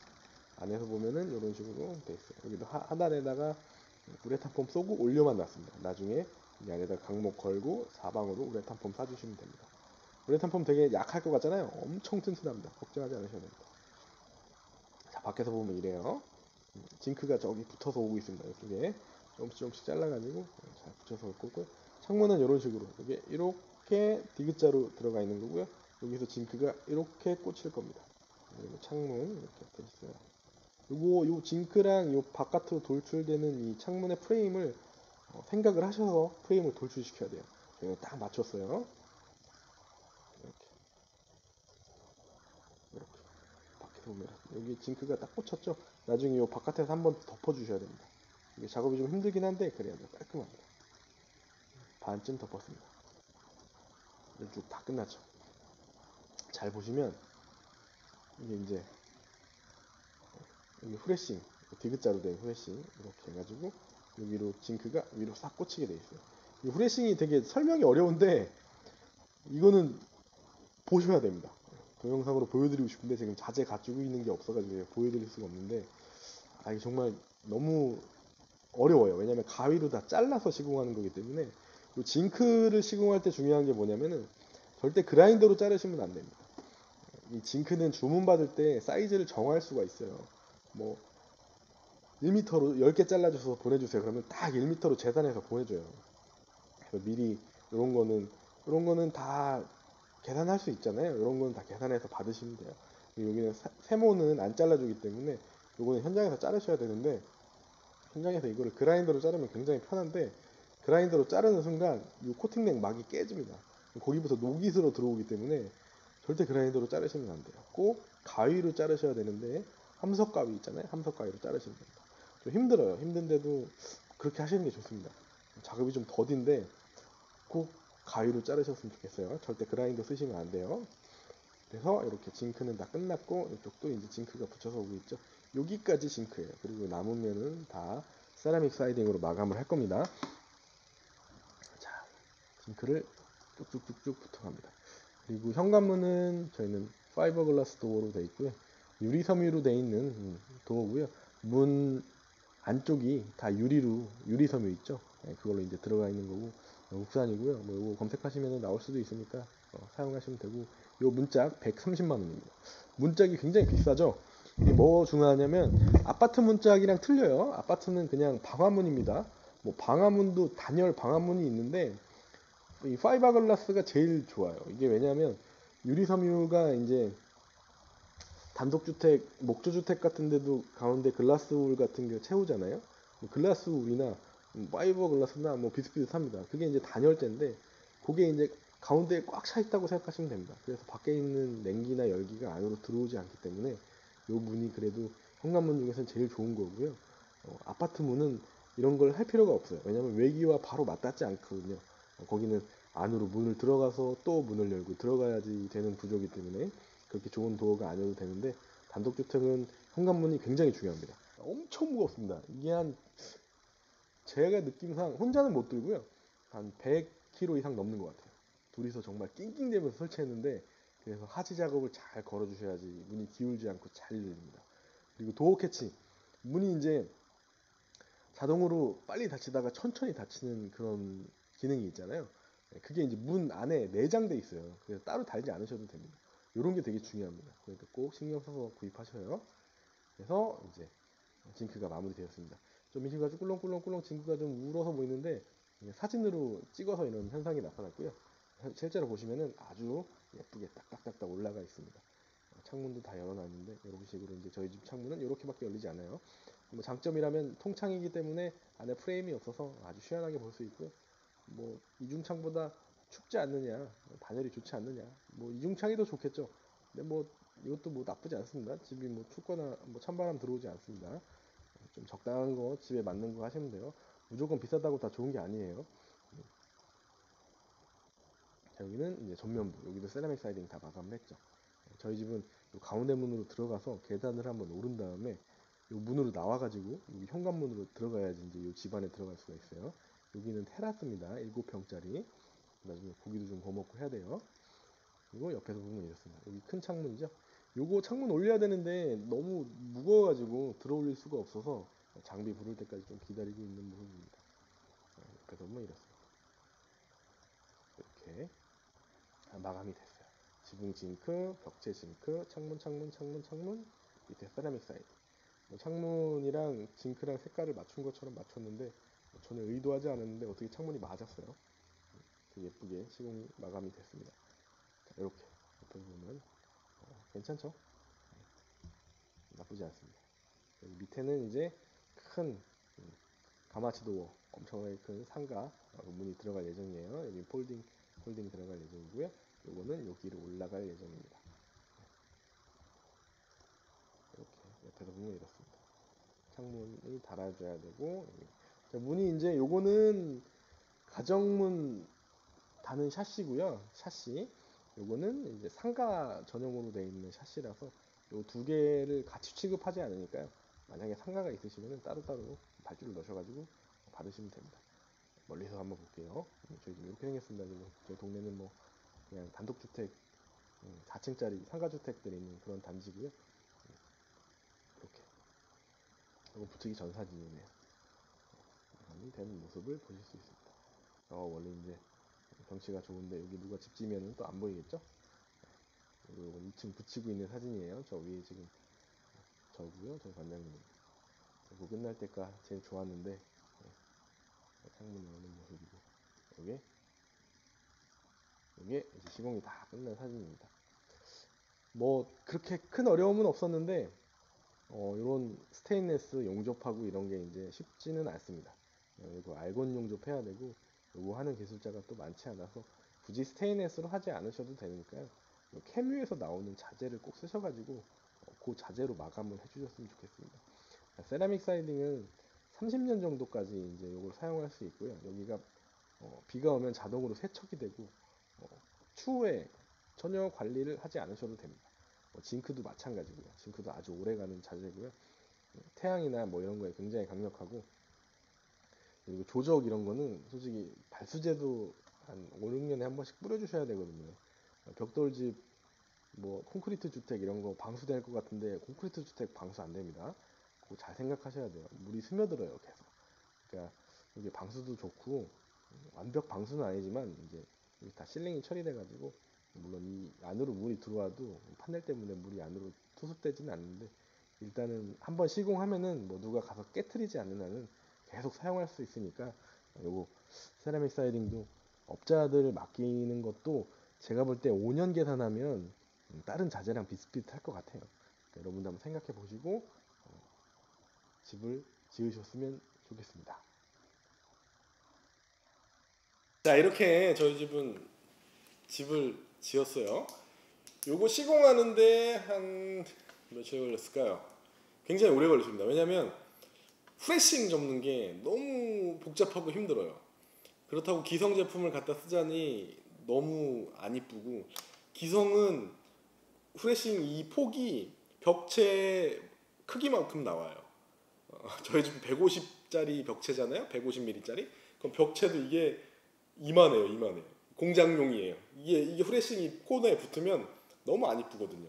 안에서 보면은 이런 식으로 돼 있어요. 여기도 하단에다가 우레탄 폼 쏘고 올려만 놨습니다. 나중에 이 안에다 강목 걸고 사방으로 우레탄 폼 쏴주시면 됩니다. 우레탄 폼 되게 약할 것 같잖아요. 엄청 튼튼합니다. 걱정하지 않으셔도 됩니다. 자, 밖에서 보면 이래요. 징크가 저기 붙어서 오고 있습니다. 이쪽에 조금씩 잘라가지고 잘 붙여서 올 거고요. 창문은 이런 식으로 이게 이렇게 디귿자로 들어가 있는 거고요. 여기서 징크가 이렇게 꽂힐 겁니다. 그리고 창문 이렇게 돼 있어요. 요 징크랑 요 바깥으로 돌출되는 이 창문의 프레임을 생각을 하셔서 프레임을 돌출시켜야 돼요. 저희가 딱 맞췄어요. 이렇게 밖에서 보면 여기 징크가 딱 꽂혔죠. 나중에 요 바깥에서 한번 덮어주셔야 됩니다. 이게 작업이 좀 힘들긴 한데 그래야 돼 깔끔합니다. 반쯤 덮었습니다. 이쪽 다 끝났죠. 잘 보시면 이게 이제 여기 후레싱 디귿자로 된 후레싱 이렇게 해가지고 여기로 징크가 위로 싹 꽂히게 돼 있어요. 이 후레싱이 되게 설명이 어려운데 이거는 보셔야 됩니다. 동영상으로 보여드리고 싶은데 지금 자재 갖추고 있는 게 없어가지고 보여드릴 수가 없는데 이게 정말 너무 어려워요. 왜냐하면 가위로 다 잘라서 시공하는 거기 때문에 이 징크를 시공할 때 중요한 게 뭐냐면은 절대 그라인더로 자르시면 안 됩니다. 이 징크는 주문 받을 때 사이즈를 정할 수가 있어요. 뭐 1m로 10개 잘라줘서 보내주세요. 그러면 딱 1m로 재단해서 보내줘요. 그래서 미리 이런 거는 다 계산할 수 있잖아요. 이런 거는 다 계산해서 받으시면 돼요. 여기는 세모는 안 잘라주기 때문에 이거는 현장에서 자르셔야 되는데 현장에서 이거를 그라인더로 자르면 굉장히 편한데 그라인더로 자르는 순간 이 코팅넥 막이 깨집니다. 거기부터 녹이스로 들어오기 때문에 절대 그라인더로 자르시면 안 돼요. 꼭 가위로 자르셔야 되는데 함석 가위 있잖아요. 함석 가위로 자르시면 됩니다. 좀 힘들어요. 힘든데도 그렇게 하시는 게 좋습니다. 작업이 좀 더딘데 꼭 가위로 자르셨으면 좋겠어요. 절대 그라인더 쓰시면 안 돼요. 그래서 이렇게 징크는 다 끝났고 이쪽도 이제 징크가 붙여서 오고 있죠. 여기까지 징크예요. 그리고 남은 면은 다 세라믹 사이딩으로 마감을 할 겁니다. 자, 징크를 쭉쭉쭉쭉 붙어갑니다. 그리고 현관문은 저희는 파이버글라스 도어로 되어 있고요. 유리섬유로 되어 있는 도어고요. 문 안쪽이 다 유리섬유 있죠. 네, 그걸로 이제 들어가 있는 거고 국산이고요. 뭐 이거 검색하시면 나올 수도 있으니까 사용하시면 되고 요 문짝 130만 원입니다. 문짝이 굉장히 비싸죠. 이게 뭐 중요하냐면 아파트 문짝이랑 틀려요. 아파트는 그냥 방화문입니다. 뭐 방화문도 단열 방화문이 있는데 이 파이버글라스가 제일 좋아요. 이게 왜냐하면 유리섬유가 이제 단독주택, 목조주택 같은 데도 가운데 글라스울 같은 게 채우잖아요. 글라스울이나 파이버글라스나 뭐 비슷비슷합니다. 그게 이제 단열재인데 그게 이제 가운데에 꽉 차 있다고 생각하시면 됩니다. 그래서 밖에 있는 냉기나 열기가 안으로 들어오지 않기 때문에 이 문이 그래도 현관문 중에서는 제일 좋은 거고요. 아파트 문은 이런 걸 할 필요가 없어요. 왜냐하면 외기와 바로 맞닿지 않거든요. 거기는 안으로 문을 들어가서 또 문을 열고 들어가야지 되는 구조이기 때문에 그렇게 좋은 도어가 아니어도 되는데 단독주택은 현관문이 굉장히 중요합니다. 엄청 무겁습니다. 이게 한 제가 느낌상 혼자는 못 들고요. 한 100kg 이상 넘는 것 같아요. 둘이서 정말 낑낑대면서 설치했는데 그래서 하지 작업을 잘 걸어주셔야지 문이 기울지 않고 잘 열립니다. 그리고 도어 캐치 문이 이제 자동으로 빨리 닫히다가 천천히 닫히는 그런 기능이 있잖아요. 그게 이제 문 안에 내장돼 있어요. 그래서 따로 달지 않으셔도 됩니다. 이런 게 되게 중요합니다. 그러니까 꼭 신경 써서 구입하셔요. 그래서 이제 징크가 마무리되었습니다. 좀 미시가 좀 꿀렁꿀렁꿀렁 징크가 좀 울어서 보이는데 사진으로 찍어서 이런 현상이 나타났고요. 실제로 보시면은 아주 예쁘게 딱딱딱딱 올라가 있습니다. 창문도 다 열어놨는데 이런 식으로 이제 저희 집 창문은 이렇게밖에 열리지 않아요. 뭐 장점이라면 통창이기 때문에 안에 프레임이 없어서 아주 시원하게 볼 수 있고요. 뭐 이중창보다 춥지 않느냐, 단열이 좋지 않느냐, 뭐 이중창이 더 좋겠죠. 근데 뭐 이것도 뭐 나쁘지 않습니다. 집이 뭐 춥거나 뭐 찬바람 들어오지 않습니다. 좀 적당한 거 집에 맞는 거 하시면 돼요. 무조건 비싸다고 다 좋은 게 아니에요. 자, 여기는 이제 전면부, 여기도 세라믹 사이딩 다 마감을 했죠. 저희 집은 요 가운데 문으로 들어가서 계단을 한번 오른 다음에 요 문으로 나와가지고 여기 현관문으로 들어가야지 이제 요 집 안에 들어갈 수가 있어요. 여기는 테라스입니다. 7평짜리. 나중에 고기도 좀 구워먹고 해야 돼요. 그리고 옆에서 보면 이렇습니다. 여기 큰 창문이죠. 요거 창문 올려야 되는데 너무 무거워가지고 들어 올릴 수가 없어서 장비 부를 때까지 좀 기다리고 있는 모습입니다. 옆에서 보면 이렇습니다. 이렇게 마감이 됐어요. 지붕 징크, 벽체 징크, 창문, 밑에 세라믹 사이드. 창문이랑 징크랑 색깔을 맞춘 것처럼 맞췄는데 전혀 의도하지 않았는데 어떻게 창문이 맞았어요. 되게 예쁘게 시공이 마감이 됐습니다. 자, 이렇게 옆에서 보면 괜찮죠? 나쁘지 않습니다. 여기 밑에는 이제 큰 가마치 도어, 엄청나게 큰 상가 문이 들어갈 예정이에요. 여기 폴딩 들어갈 예정이고요. 요거는 여기로 올라갈 예정입니다. 이렇게 옆에서 보면 이렇습니다. 창문을 달아줘야 되고 자, 문이 이제 요거는 가정문 다는 샤시고요. 샤시. 요거는 이제 상가 전용으로 되어 있는 샤시라서 요 두 개를 같이 취급하지 않으니까요. 만약에 상가가 있으시면 따로따로 발주를 넣으셔가지고 받으시면 됩니다. 멀리서 한번 볼게요. 저희 집 이렇게 생겼습니다. 지금 저희 동네는 뭐 그냥 단독주택 4층짜리 상가주택들이 있는 그런 단지고요. 이렇게 이거 붙이기 전 사진이네요. 된 모습을 보실 수 있습니다. 원래 이제 경치가 좋은데 여기 누가 집 지면은 또 안 보이겠죠? 그리고 2층 붙이고 있는 사진이에요. 저 위에 지금 저고요. 저희 관장님. 그리고 끝날 때가 제일 좋았는데 창문 나오는 모습이고 이게 이제 시공이 다 끝난 사진입니다. 뭐 그렇게 큰 어려움은 없었는데 이런 스테인레스 용접하고 이런 게 이제 쉽지는 않습니다. 이거 알곤 용접해야 되고 요거 하는 기술자가 또 많지 않아서 굳이 스테인레스로 하지 않으셔도 되니까요. 캠유에서 나오는 자재를 꼭 쓰셔가지고 그 자재로 마감을 해주셨으면 좋겠습니다. 세라믹 사이딩은 30년 정도까지 이제 이걸 사용할 수 있고요. 여기가 비가 오면 자동으로 세척이 되고 어, 추후에 전혀 관리를 하지 않으셔도 됩니다. 징크도 마찬가지고요. 징크도 아주 오래가는 자재고요. 태양이나 뭐 이런 거에 굉장히 강력하고 그리고 조적 이런 거는 솔직히 발수제도 한 5, 6년에 한 번씩 뿌려주셔야 되거든요. 벽돌집 뭐 콘크리트 주택 이런 거 방수될 것 같은데 콘크리트 주택 방수 안 됩니다. 그거 잘 생각하셔야 돼요. 물이 스며들어요, 계속. 그러니까 이게 방수도 좋고 완벽 방수는 아니지만 이제 여기 다 실링이 처리돼가지고 물론 이 안으로 물이 들어와도 판넬 때문에 물이 안으로 투습되지는 않는데 일단은 한번 시공하면은 뭐 누가 가서 깨트리지 않는 한은 계속 사용할 수 있으니까 요거 세라믹 사이딩도 업자들 맡기는 것도 제가 볼 때 5년 계산하면 다른 자재랑 비슷비슷할 것 같아요. 그러니까 여러분도 한번 생각해 보시고 집을 지으셨으면 좋겠습니다. 자, 이렇게 저희 집은 집을 지었어요. 요거 시공하는데 한 며칠 걸렸을까요? 굉장히 오래 걸렸습니다. 왜냐면 프레싱 접는 게 너무 복잡하고 힘들어요. 그렇다고 기성 제품을 갖다 쓰자니 너무 안 이쁘고, 기성은 프레싱 이 폭이 벽체 크기만큼 나와요. 저희 집 150짜리 벽체잖아요. 150mm짜리. 그럼 벽체도 이게 이만해요. 이만해요. 공장용이에요. 이게 프레싱이 코너에 붙으면 너무 안 이쁘거든요.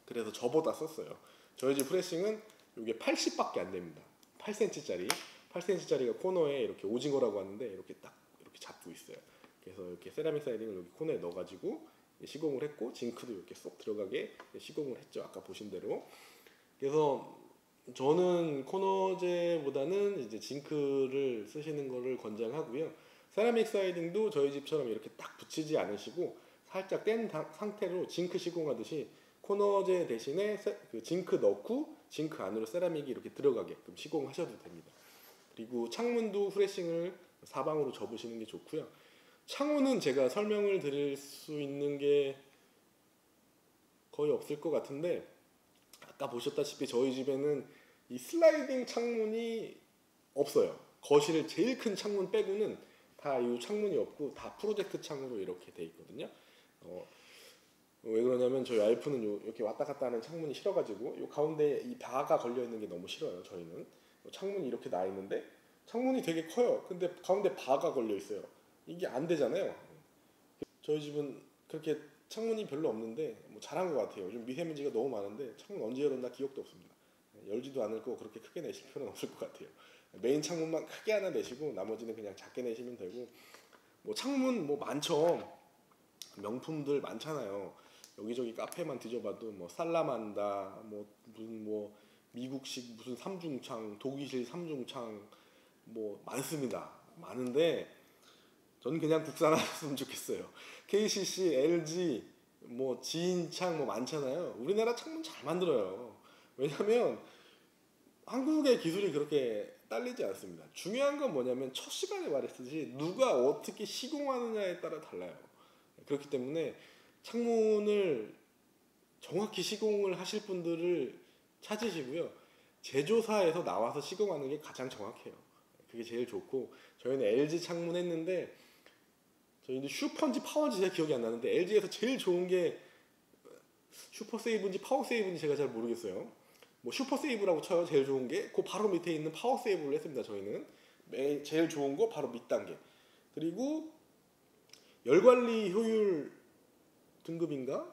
그래서 저보다 썼어요. 저희 집 프레싱은 이게 80밖에 안 됩니다. 8cm짜리. 8cm짜리가 코너에 이렇게 오징어라고 하는데 이렇게 딱 이렇게 잡고 있어요. 그래서 이렇게 세라믹 사이딩을 여기 코너에 넣어가지고 시공을 했고 징크도 이렇게 쏙 들어가게 시공을 했죠. 아까 보신 대로. 그래서 저는 코너제보다는 이제 징크를 쓰시는 거를 권장하고요. 세라믹 사이딩도 저희 집처럼 이렇게 딱 붙이지 않으시고 살짝 뗀 상태로 징크 시공하듯이 코너제 대신에 그 징크 넣고 징크 안으로 세라믹이 이렇게 들어가게끔 시공하셔도 됩니다. 그리고 창문도 후레싱을 사방으로 접으시는 게 좋고요. 창호는 제가 설명을 드릴 수 있는 게 거의 없을 것 같은데 아까 보셨다시피 저희 집에는 이 슬라이딩 창문이 없어요. 거실 제일 큰 창문 빼고는 다 이 창문이 없고 다 프로젝트 창으로 이렇게 돼 있거든요. 왜 그러냐면 저희 와이프는 이렇게 왔다 갔다 하는 창문이 싫어가지고 요 가운데 이 바가 걸려 있는 게 너무 싫어요. 저희는 창문이 이렇게 나 있는데 창문이 되게 커요. 근데 가운데 바가 걸려 있어요. 이게 안 되잖아요. 저희 집은 그렇게 창문이 별로 없는데 뭐 잘한 것 같아요. 요즘 미세먼지가 너무 많은데 창문 언제 열었나 기억도 없습니다. 열지도 않을 거 그렇게 크게 내실 필요는 없을 것 같아요. 메인 창문만 크게 하나 내시고 나머지는 그냥 작게 내시면 되고 뭐 창문 뭐 많죠. 명품들 많잖아요. 여기저기 카페만 뒤져봐도 뭐 살라만다 뭐 무슨 뭐 미국식 무슨 삼중창 독일식 삼중창 뭐 많습니다. 많은데 저는 그냥 국산하셨으면 좋겠어요. KCC, LG, 뭐 지인창 뭐 많잖아요. 우리나라 창문 잘 만들어요. 왜냐하면 한국의 기술이 그렇게 딸리지 않습니다. 중요한 건 뭐냐면 첫 시간에 말했듯이 누가 어떻게 시공하느냐에 따라 달라요. 그렇기 때문에 창문을 정확히 시공을 하실 분들을 찾으시고요. 제조사에서 나와서 시공하는 게 가장 정확해요. 그게 제일 좋고 저희는 LG 창문 했는데 저희는 슈퍼인지 파워인지 잘 기억이 안 나는데 LG에서 제일 좋은 게 슈퍼 세이브인지 파워 세이브인지 제가 잘 모르겠어요. 뭐 슈퍼 세이브라고 쳐요. 제일 좋은 게 그 바로 밑에 있는 파워 세이브를 했습니다. 저희는 제일 좋은 거 바로 밑 단계. 그리고 열 관리 효율 등급인가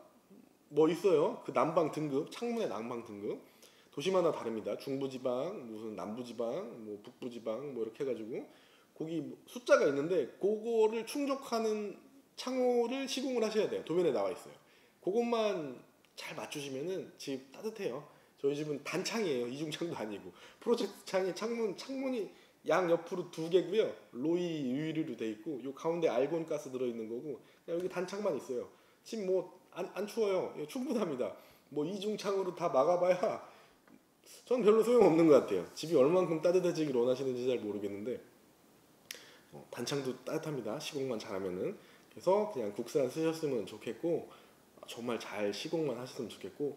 뭐 있어요. 그 난방 등급, 창문의 난방 등급 도시마다 다릅니다. 중부지방, 무슨 남부지방, 뭐 북부지방 뭐 이렇게 해가지고 거기 숫자가 있는데 그거를 충족하는 창호를 시공을 하셔야 돼요. 도면에 나와 있어요. 그것만 잘 맞추시면은 집 따뜻해요. 저희 집은 단창이에요. 이중창도 아니고 프로젝트 창이 창문이 양 옆으로 2개고요. 로이 유리로 돼 있고 요 가운데 알곤 가스 들어 있는 거고 그냥 여기 단창만 있어요. 집 뭐 안 추워요. 충분합니다. 뭐 이중창으로 다 막아봐야 전 별로 소용없는 것 같아요. 집이 얼만큼 따뜻해지길 원하시는지 잘 모르겠는데 단창도 따뜻합니다. 시공만 잘하면은. 그래서 그냥 국산 쓰셨으면 좋겠고 정말 잘 시공만 하셨으면 좋겠고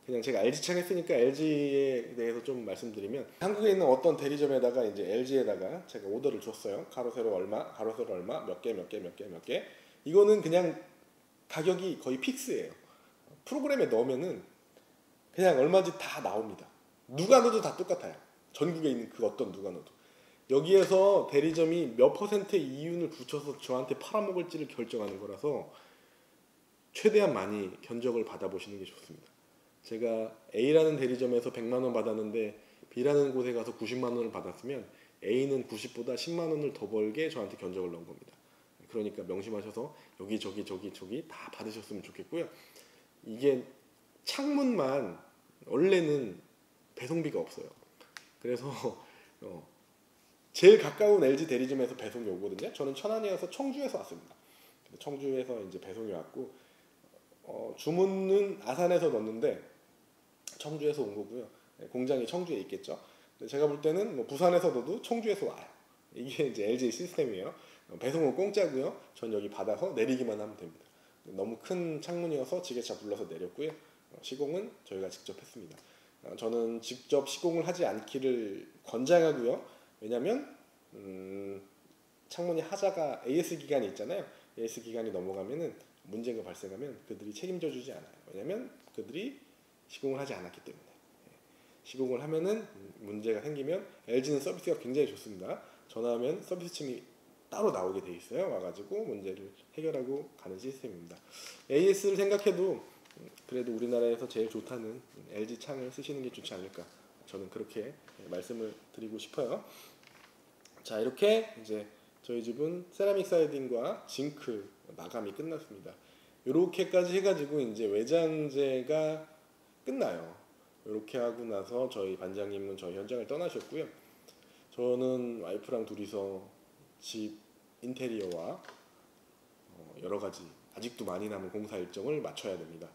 그냥 제가 LG창 했으니까 LG에 대해서 좀 말씀드리면 한국에 있는 어떤 대리점에다가 이제 LG에다가 제가 오더를 줬어요. 가로 세로 얼마, 가로 세로 얼마, 몇 개, 몇 개, 몇 개, 몇 개. 이거는 그냥 가격이 거의 픽스예요. 프로그램에 넣으면은 그냥 얼마인지 다 나옵니다. 누가 넣어도 다 똑같아요. 전국에 있는 그 어떤 누가 넣어도. 여기에서 대리점이 몇 퍼센트의 이윤을 붙여서 저한테 팔아먹을지를 결정하는 거라서 최대한 많이 견적을 받아보시는 게 좋습니다. 제가 A라는 대리점에서 100만 원 받았는데 B라는 곳에 가서 90만 원을 받았으면 A는 90보다 10만 원을 더 벌게 저한테 견적을 넣은 겁니다. 그러니까 명심하셔서 여기 저기 다 받으셨으면 좋겠고요. 이게 창문만 원래는 배송비가 없어요. 그래서 제일 가까운 LG 대리점에서 배송이 오거든요. 저는 천안이어서 청주에서 왔습니다. 청주에서 이제 배송이 왔고 주문은 아산에서 넣었는데 청주에서 온 거고요. 공장이 청주에 있겠죠. 제가 볼 때는 뭐 부산에서 넣어도 청주에서 와요. 이게 이제 LG 시스템이에요. 배송은 공짜고요. 전 여기 받아서 내리기만 하면 됩니다. 너무 큰 창문이어서 지게차 불러서 내렸고요. 시공은 저희가 직접 했습니다. 저는 직접 시공을 하지 않기를 권장하고요. 왜냐면 창문이 하자가 AS 기간이 있잖아요. AS 기간이 넘어가면은 문제가 발생하면 그들이 책임져 주지 않아요. 왜냐면 그들이 시공을 하지 않았기 때문에. 시공을 하면은 문제가 생기면 LG는 서비스가 굉장히 좋습니다. 전화하면 서비스 팀이 따로 나오게 돼 있어요. 와가지고 문제를 해결하고 가는 시스템입니다. AS를 생각해도 그래도 우리나라에서 제일 좋다는 LG 창을 쓰시는 게 좋지 않을까. 저는 그렇게 말씀을 드리고 싶어요. 자, 이렇게 이제 저희 집은 세라믹 사이딩과 징크 마감이 끝났습니다. 이렇게까지 해가지고 이제 외장재가 끝나요. 이렇게 하고 나서 저희 반장님은 저희 현장을 떠나셨고요. 저는 와이프랑 둘이서 집 인테리어와 여러 가지 아직도 많이 남은 공사 일정을 맞춰야 됩니다.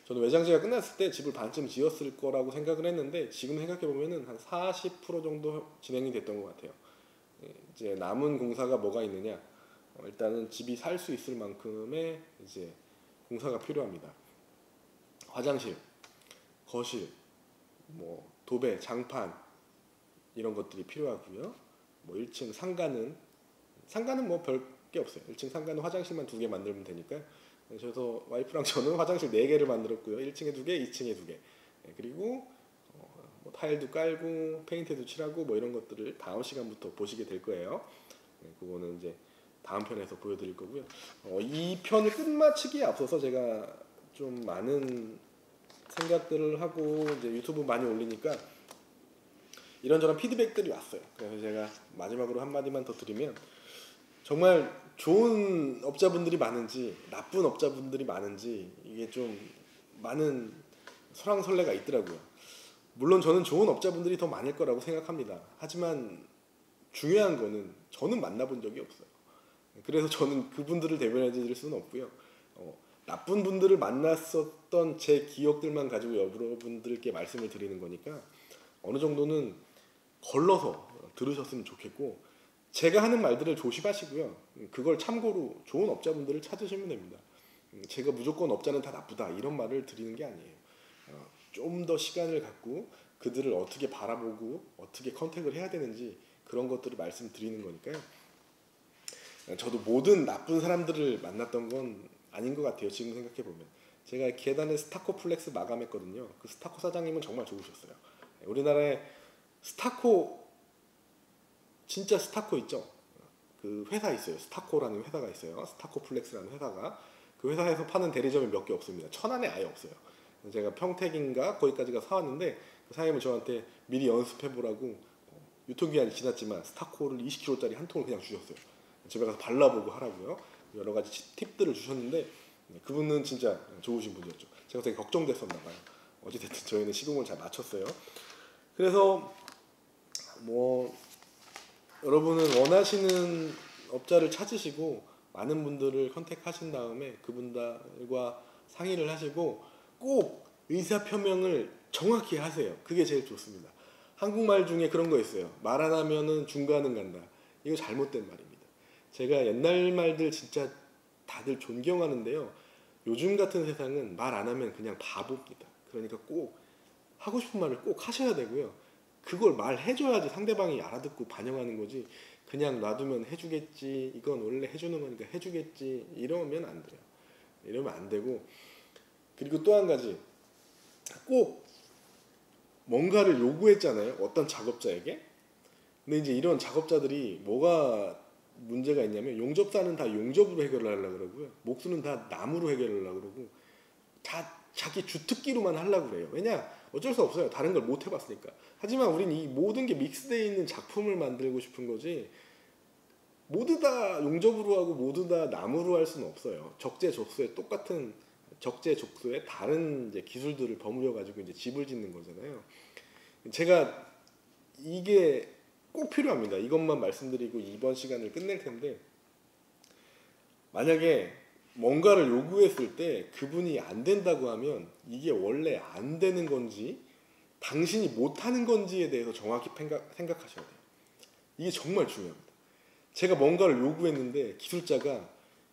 저는 외장재가 끝났을 때 집을 반쯤 지었을 거라고 생각을 했는데 지금 생각해 보면은 한 40% 정도 진행이 됐던 것 같아요. 이제 남은 공사가 뭐가 있느냐? 일단은 집이 살 수 있을 만큼의 이제 공사가 필요합니다. 화장실, 거실, 뭐 도배, 장판 이런 것들이 필요하고요. 뭐 1층 상가는 뭐 별 게 없어요. 1층 상가는 화장실만 2개 만들면 되니까. 그래서 와이프랑 저는 화장실 4개를 만들었고요. 1층에 2개, 2층에 2개. 그리고 뭐 타일도 깔고 페인트도 칠하고 뭐 이런 것들을 다음 시간부터 보시게 될 거예요. 그거는 이제 다음 편에서 보여드릴 거고요. 이 편을 끝마치기에 앞서서 제가 좀 많은 생각들을 하고 이제 유튜브 많이 올리니까 이런저런 피드백들이 왔어요. 그래서 제가 마지막으로 한마디만 더 드리면 정말 좋은 업자분들이 많은지 나쁜 업자분들이 많은지 이게 좀 많은 설왕설래가 있더라고요. 물론 저는 좋은 업자분들이 더 많을 거라고 생각합니다. 하지만 중요한 거는 저는 만나본 적이 없어요. 그래서 저는 그분들을 대변해 드릴 수는 없고요. 나쁜 분들을 만났었던 제 기억들만 가지고 여러분들께 말씀을 드리는 거니까 어느 정도는 걸러서 들으셨으면 좋겠고 제가 하는 말들을 조심하시고요. 그걸 참고로 좋은 업자분들을 찾으시면 됩니다. 제가 무조건 업자는 다 나쁘다 이런 말을 드리는 게 아니에요. 좀 더 시간을 갖고 그들을 어떻게 바라보고 어떻게 컨택을 해야 되는지 그런 것들을 말씀드리는 거니까요. 저도 모든 나쁜 사람들을 만났던 건 아닌 것 같아요. 지금 생각해 보면 제가 계단에 스타코 플렉스 마감했거든요. 그 스타코 사장님은 정말 좋으셨어요. 우리나라에 스타코 진짜 스타코 있죠. 그 회사 있어요. 스타코라는 회사가 있어요. 스타코 플렉스라는 회사가 그 회사에서 파는 대리점이 몇 개 없습니다. 천안에 아예 없어요. 제가 평택인가 거기까지가 사왔는데 그 사장님은 저한테 미리 연습해보라고 유통기한이 지났지만 스타코를 20kg짜리 한 통을 그냥 주셨어요. 집에 가서 발라보고 하라고요. 여러 가지 팁들을 주셨는데 그분은 진짜 좋으신 분이었죠. 제가 되게 걱정됐었나 봐요. 어찌됐든 저희는 시공을 잘 마쳤어요. 그래서 뭐 여러분은 원하시는 업자를 찾으시고 많은 분들을 컨택하신 다음에 그분들과 상의를 하시고 꼭 의사표명을 정확히 하세요. 그게 제일 좋습니다. 한국말 중에 그런 거 있어요. 말 안 하면은 중간은 간다. 이거 잘못된 말입니다. 제가 옛날 말들 진짜 다들 존경하는데요. 요즘 같은 세상은 말 안 하면 그냥 바보입니다. 그러니까 꼭 하고 싶은 말을 꼭 하셔야 되고요. 그걸 말해줘야지 상대방이 알아듣고 반영하는 거지. 그냥 놔두면 해주겠지. 이건 원래 해주는 거니까 해주겠지. 이러면 안 돼요. 이러면 안 되고 그리고 또 한 가지 꼭 뭔가를 요구했잖아요. 어떤 작업자에게. 근데 이제 이런 작업자들이 뭐가 문제가 있냐면 용접사는 다 용접으로 해결을 하려고 그러고요. 목수는 다 나무로 해결을 하려고 그러고 다 자기 주특기로만 하려고 그래요. 왜냐? 어쩔 수 없어요. 다른 걸 못 해봤으니까. 하지만 우린 이 모든 게 믹스되어 있는 작품을 만들고 싶은 거지 모두 다 용접으로 하고 모두 다 나무로 할 수는 없어요. 적재적소에 똑같은 적재적소에 다른 이제 기술들을 버무려 가지고 이제 집을 짓는 거잖아요. 제가 이게 꼭 필요합니다. 이것만 말씀드리고 이번 시간을 끝낼 텐데 만약에 뭔가를 요구했을 때 그분이 안 된다고 하면 이게 원래 안 되는 건지 당신이 못하는 건지에 대해서 정확히 생각하셔야 돼요. 이게 정말 중요합니다. 제가 뭔가를 요구했는데 기술자가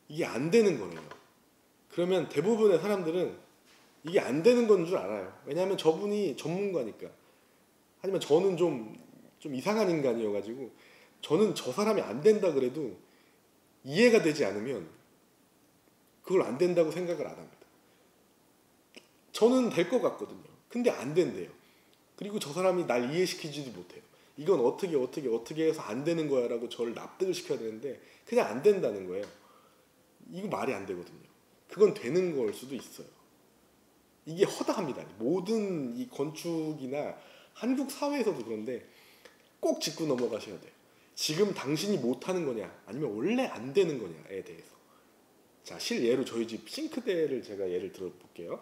이게 안 되는 거예요. 그러면 대부분의 사람들은 이게 안 되는 건 줄 알아요. 왜냐하면 저분이 전문가니까. 하지만 저는 좀 이상한 인간이어가지고 저는 저 사람이 안 된다 그래도 이해가 되지 않으면 그걸 안 된다고 생각을 안 합니다. 저는 될 것 같거든요. 근데 안 된대요. 그리고 저 사람이 날 이해시키지도 못해요. 이건 어떻게 해서 안 되는 거야 라고 저를 납득을 시켜야 되는데 그냥 안 된다는 거예요. 이거 말이 안 되거든요. 그건 되는 걸 수도 있어요. 이게 허다합니다. 모든 이 건축이나 한국 사회에서도 그런데 꼭 짚고 넘어가셔야 돼요. 지금 당신이 못하는 거냐 아니면 원래 안 되는 거냐에 대해서. 자, 실예로 저희 집 싱크대를 제가 예를 들어 볼게요.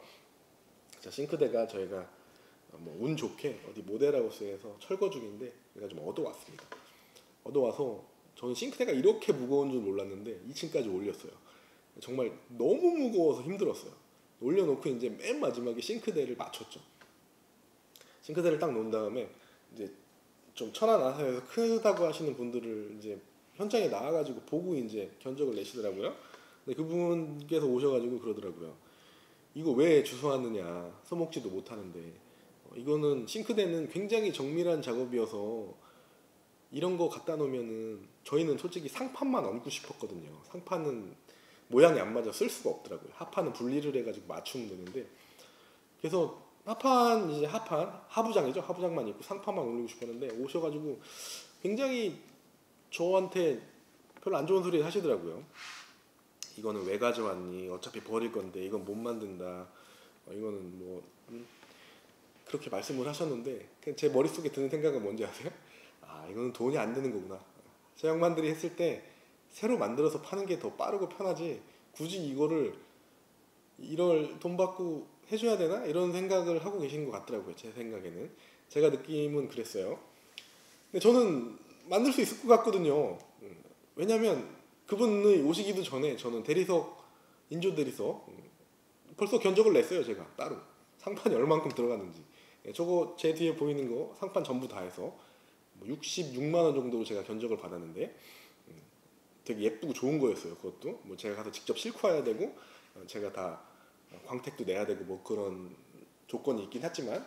자, 싱크대가 저희가 뭐 운 좋게 어디 모델하우스에서 철거 중인데 제가 좀 얻어왔습니다. 얻어와서 저는 싱크대가 이렇게 무거운 줄 몰랐는데 2층까지 올렸어요. 정말 너무 무거워서 힘들었어요. 올려놓고 이제 맨 마지막에 싱크대를 맞췄죠. 싱크대를 딱 놓은 다음에 이제 좀 천안아산에서 크다고 하시는 분들을 이제 현장에 나와가지고 보고 이제 견적을 내시더라고요. 근데 그분께서 오셔가지고 그러더라고요. 이거 왜 주워왔느냐, 써먹지도 못하는데. 이거는 싱크대는 굉장히 정밀한 작업이어서 이런 거 갖다 놓으면은 저희는 솔직히 상판만 얹고 싶었거든요. 상판은 모양이 안 맞아 쓸 수가 없더라고요. 하판은 분리를 해가지고 맞추면 되는데, 그래서 하판 이제 하부장이죠. 하부장만 있고 상판만 올리고 싶었는데 오셔가지고 굉장히 저한테 별로 안 좋은 소리 하시더라고요. 이거는 왜 가져왔니? 어차피 버릴 건데 이건 못 만든다. 이거는 뭐 그렇게 말씀을 하셨는데 제 머릿속에 드는 생각은 뭔지 아세요? 아, 이거는 돈이 안 드는 거구나. 저 양반들이 했을 때 새로 만들어서 파는 게 더 빠르고 편하지 굳이 이거를 이럴 돈 받고 해줘야 되나? 이런 생각을 하고 계신 것 같더라고요. 제 생각에는. 제가 느낌은 그랬어요. 근데 저는 만들 수 있을 것 같거든요. 왜냐면 그분이 오시기도 전에 저는 대리석, 인조 대리석 벌써 견적을 냈어요. 제가 따로. 상판이 얼만큼 들어갔는지. 저거 제 뒤에 보이는 거 상판 전부 다 해서 66만 원 정도로 제가 견적을 받았는데 되게 예쁘고 좋은 거였어요. 그것도 뭐 제가 가서 직접 싣고 와야 되고 제가 다 광택도 내야 되고 뭐 그런 조건이 있긴 했지만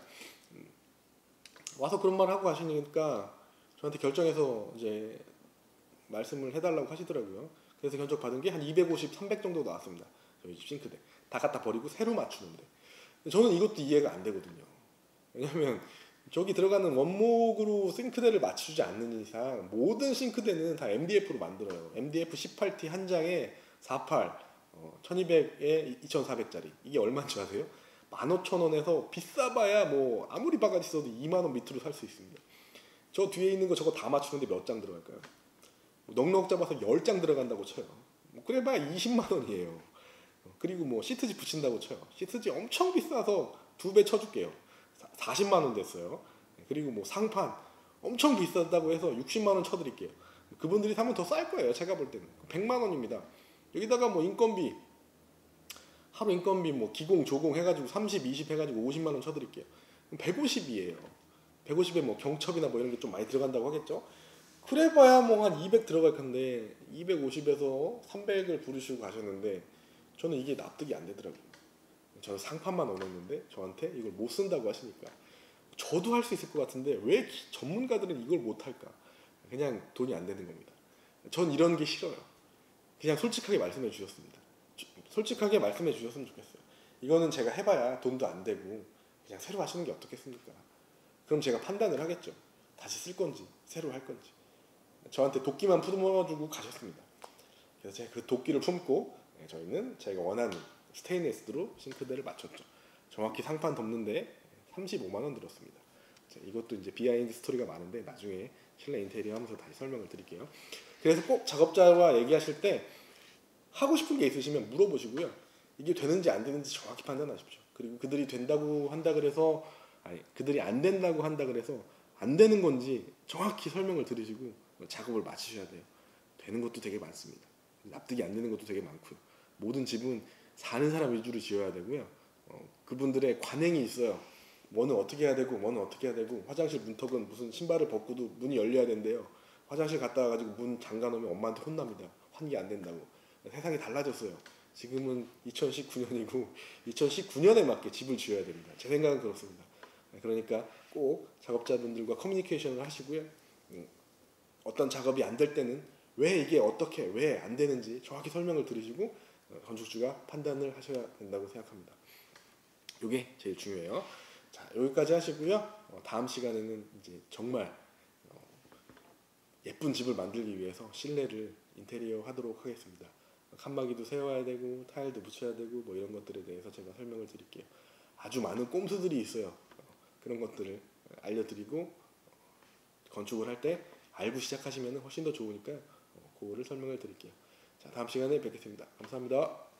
와서 그런 말 하고 하시니까 저한테 결정해서 이제 말씀을 해달라고 하시더라고요. 그래서 견적 받은 게 한 250, 300 정도 나왔습니다. 저희 집 싱크대 다 갖다 버리고 새로 맞추는데 저는 이것도 이해가 안 되거든요. 왜냐면 저기 들어가는 원목으로 싱크대를 맞추지 않는 이상 모든 싱크대는 다 MDF로 만들어요. MDF 18T 한 장에 48, 1200에 2400짜리. 이게 얼마인지 아세요? 15,000원에서 비싸봐야 뭐 아무리 바가지 써도 2만 원 밑으로 살 수 있습니다. 저 뒤에 있는 거 저거 다 맞추는데 몇 장 들어갈까요? 넉넉 잡아서 10장 들어간다고 쳐요. 그래봐야 20만 원이에요. 그리고 뭐 시트지 붙인다고 쳐요. 시트지 엄청 비싸서 2배 쳐줄게요. 40만 원 됐어요. 그리고 뭐 상판 엄청 비싸다고 해서 60만 원 쳐드릴게요. 그분들이 사면 더 쌀 거예요. 제가 볼 때는 100만 원입니다. 여기다가 뭐 인건비 하루 인건비 뭐 기공 조공 해가지고 30, 20 해가지고 50만 원 쳐드릴게요. 150이에요. 150에 뭐 경첩이나 뭐 이런 게 좀 많이 들어간다고 하겠죠. 그래봐야 뭐 한 200 들어갈 건데 250에서 300을 부르시고 가셨는데 저는 이게 납득이 안 되더라고요. 저는 상판만 얻었는데 저한테 이걸 못 쓴다고 하시니까 저도 할 수 있을 것 같은데 왜 전문가들은 이걸 못 할까? 그냥 돈이 안 되는 겁니다. 전 이런 게 싫어요. 그냥 솔직하게 말씀해 주셨습니다. 솔직하게 말씀해 주셨으면 좋겠어요. 이거는 제가 해봐야 돈도 안 되고 그냥 새로 하시는 게 어떻겠습니까? 그럼 제가 판단을 하겠죠. 다시 쓸 건지 새로 할 건지. 저한테 도끼만 품어주고 가셨습니다. 그래서 제가 그 도끼를 품고 저희는 제가 원하는 스테인리스로 싱크대를 맞췄죠. 정확히 상판 덮는데 35만 원 들었습니다. 이것도 이제 비하인드 스토리가 많은데 나중에 실내 인테리어 하면서 다시 설명을 드릴게요. 그래서 꼭 작업자와 얘기하실 때 하고 싶은 게 있으시면 물어보시고요. 이게 되는지 안 되는지 정확히 판단하십시오. 그리고 그들이 된다고 한다 그래서 그들이 안 된다고 한다 그래서 안 되는 건지 정확히 설명을 들으시고 작업을 마치셔야 돼요. 되는 것도 되게 많습니다. 납득이 안 되는 것도 되게 많고요. 모든 집은 사는 사람 위주로 지어야 되고요. 그분들의 관행이 있어요. 뭐는 어떻게 해야 되고 뭐는 어떻게 해야 되고 화장실 문턱은 무슨 신발을 벗고도 문이 열려야 된대요. 화장실 갔다 와가지고 문 잠가 놓으면 엄마한테 혼납니다. 환기 안 된다고. 세상이 달라졌어요. 지금은 2019년이고 2019년에 맞게 집을 지어야 됩니다. 제 생각은 그렇습니다. 그러니까 꼭 작업자분들과 커뮤니케이션을 하시고요. 어떤 작업이 안 될 때는 왜 이게 어떻게 왜 안 되는지 정확히 설명을 들으시고 건축주가 판단을 하셔야 된다고 생각합니다. 이게 제일 중요해요. 자, 여기까지 하시고요. 다음 시간에는 이제 정말 예쁜 집을 만들기 위해서 실내를 인테리어 하도록 하겠습니다. 칸막이도 세워야 되고 타일도 붙여야 되고 뭐 이런 것들에 대해서 제가 설명을 드릴게요. 아주 많은 꼼수들이 있어요. 그런 것들을 알려드리고 건축을 할 때 알고 시작하시면 훨씬 더 좋으니까 그거를 설명을 드릴게요. 자, 다음 시간에 뵙겠습니다. 감사합니다.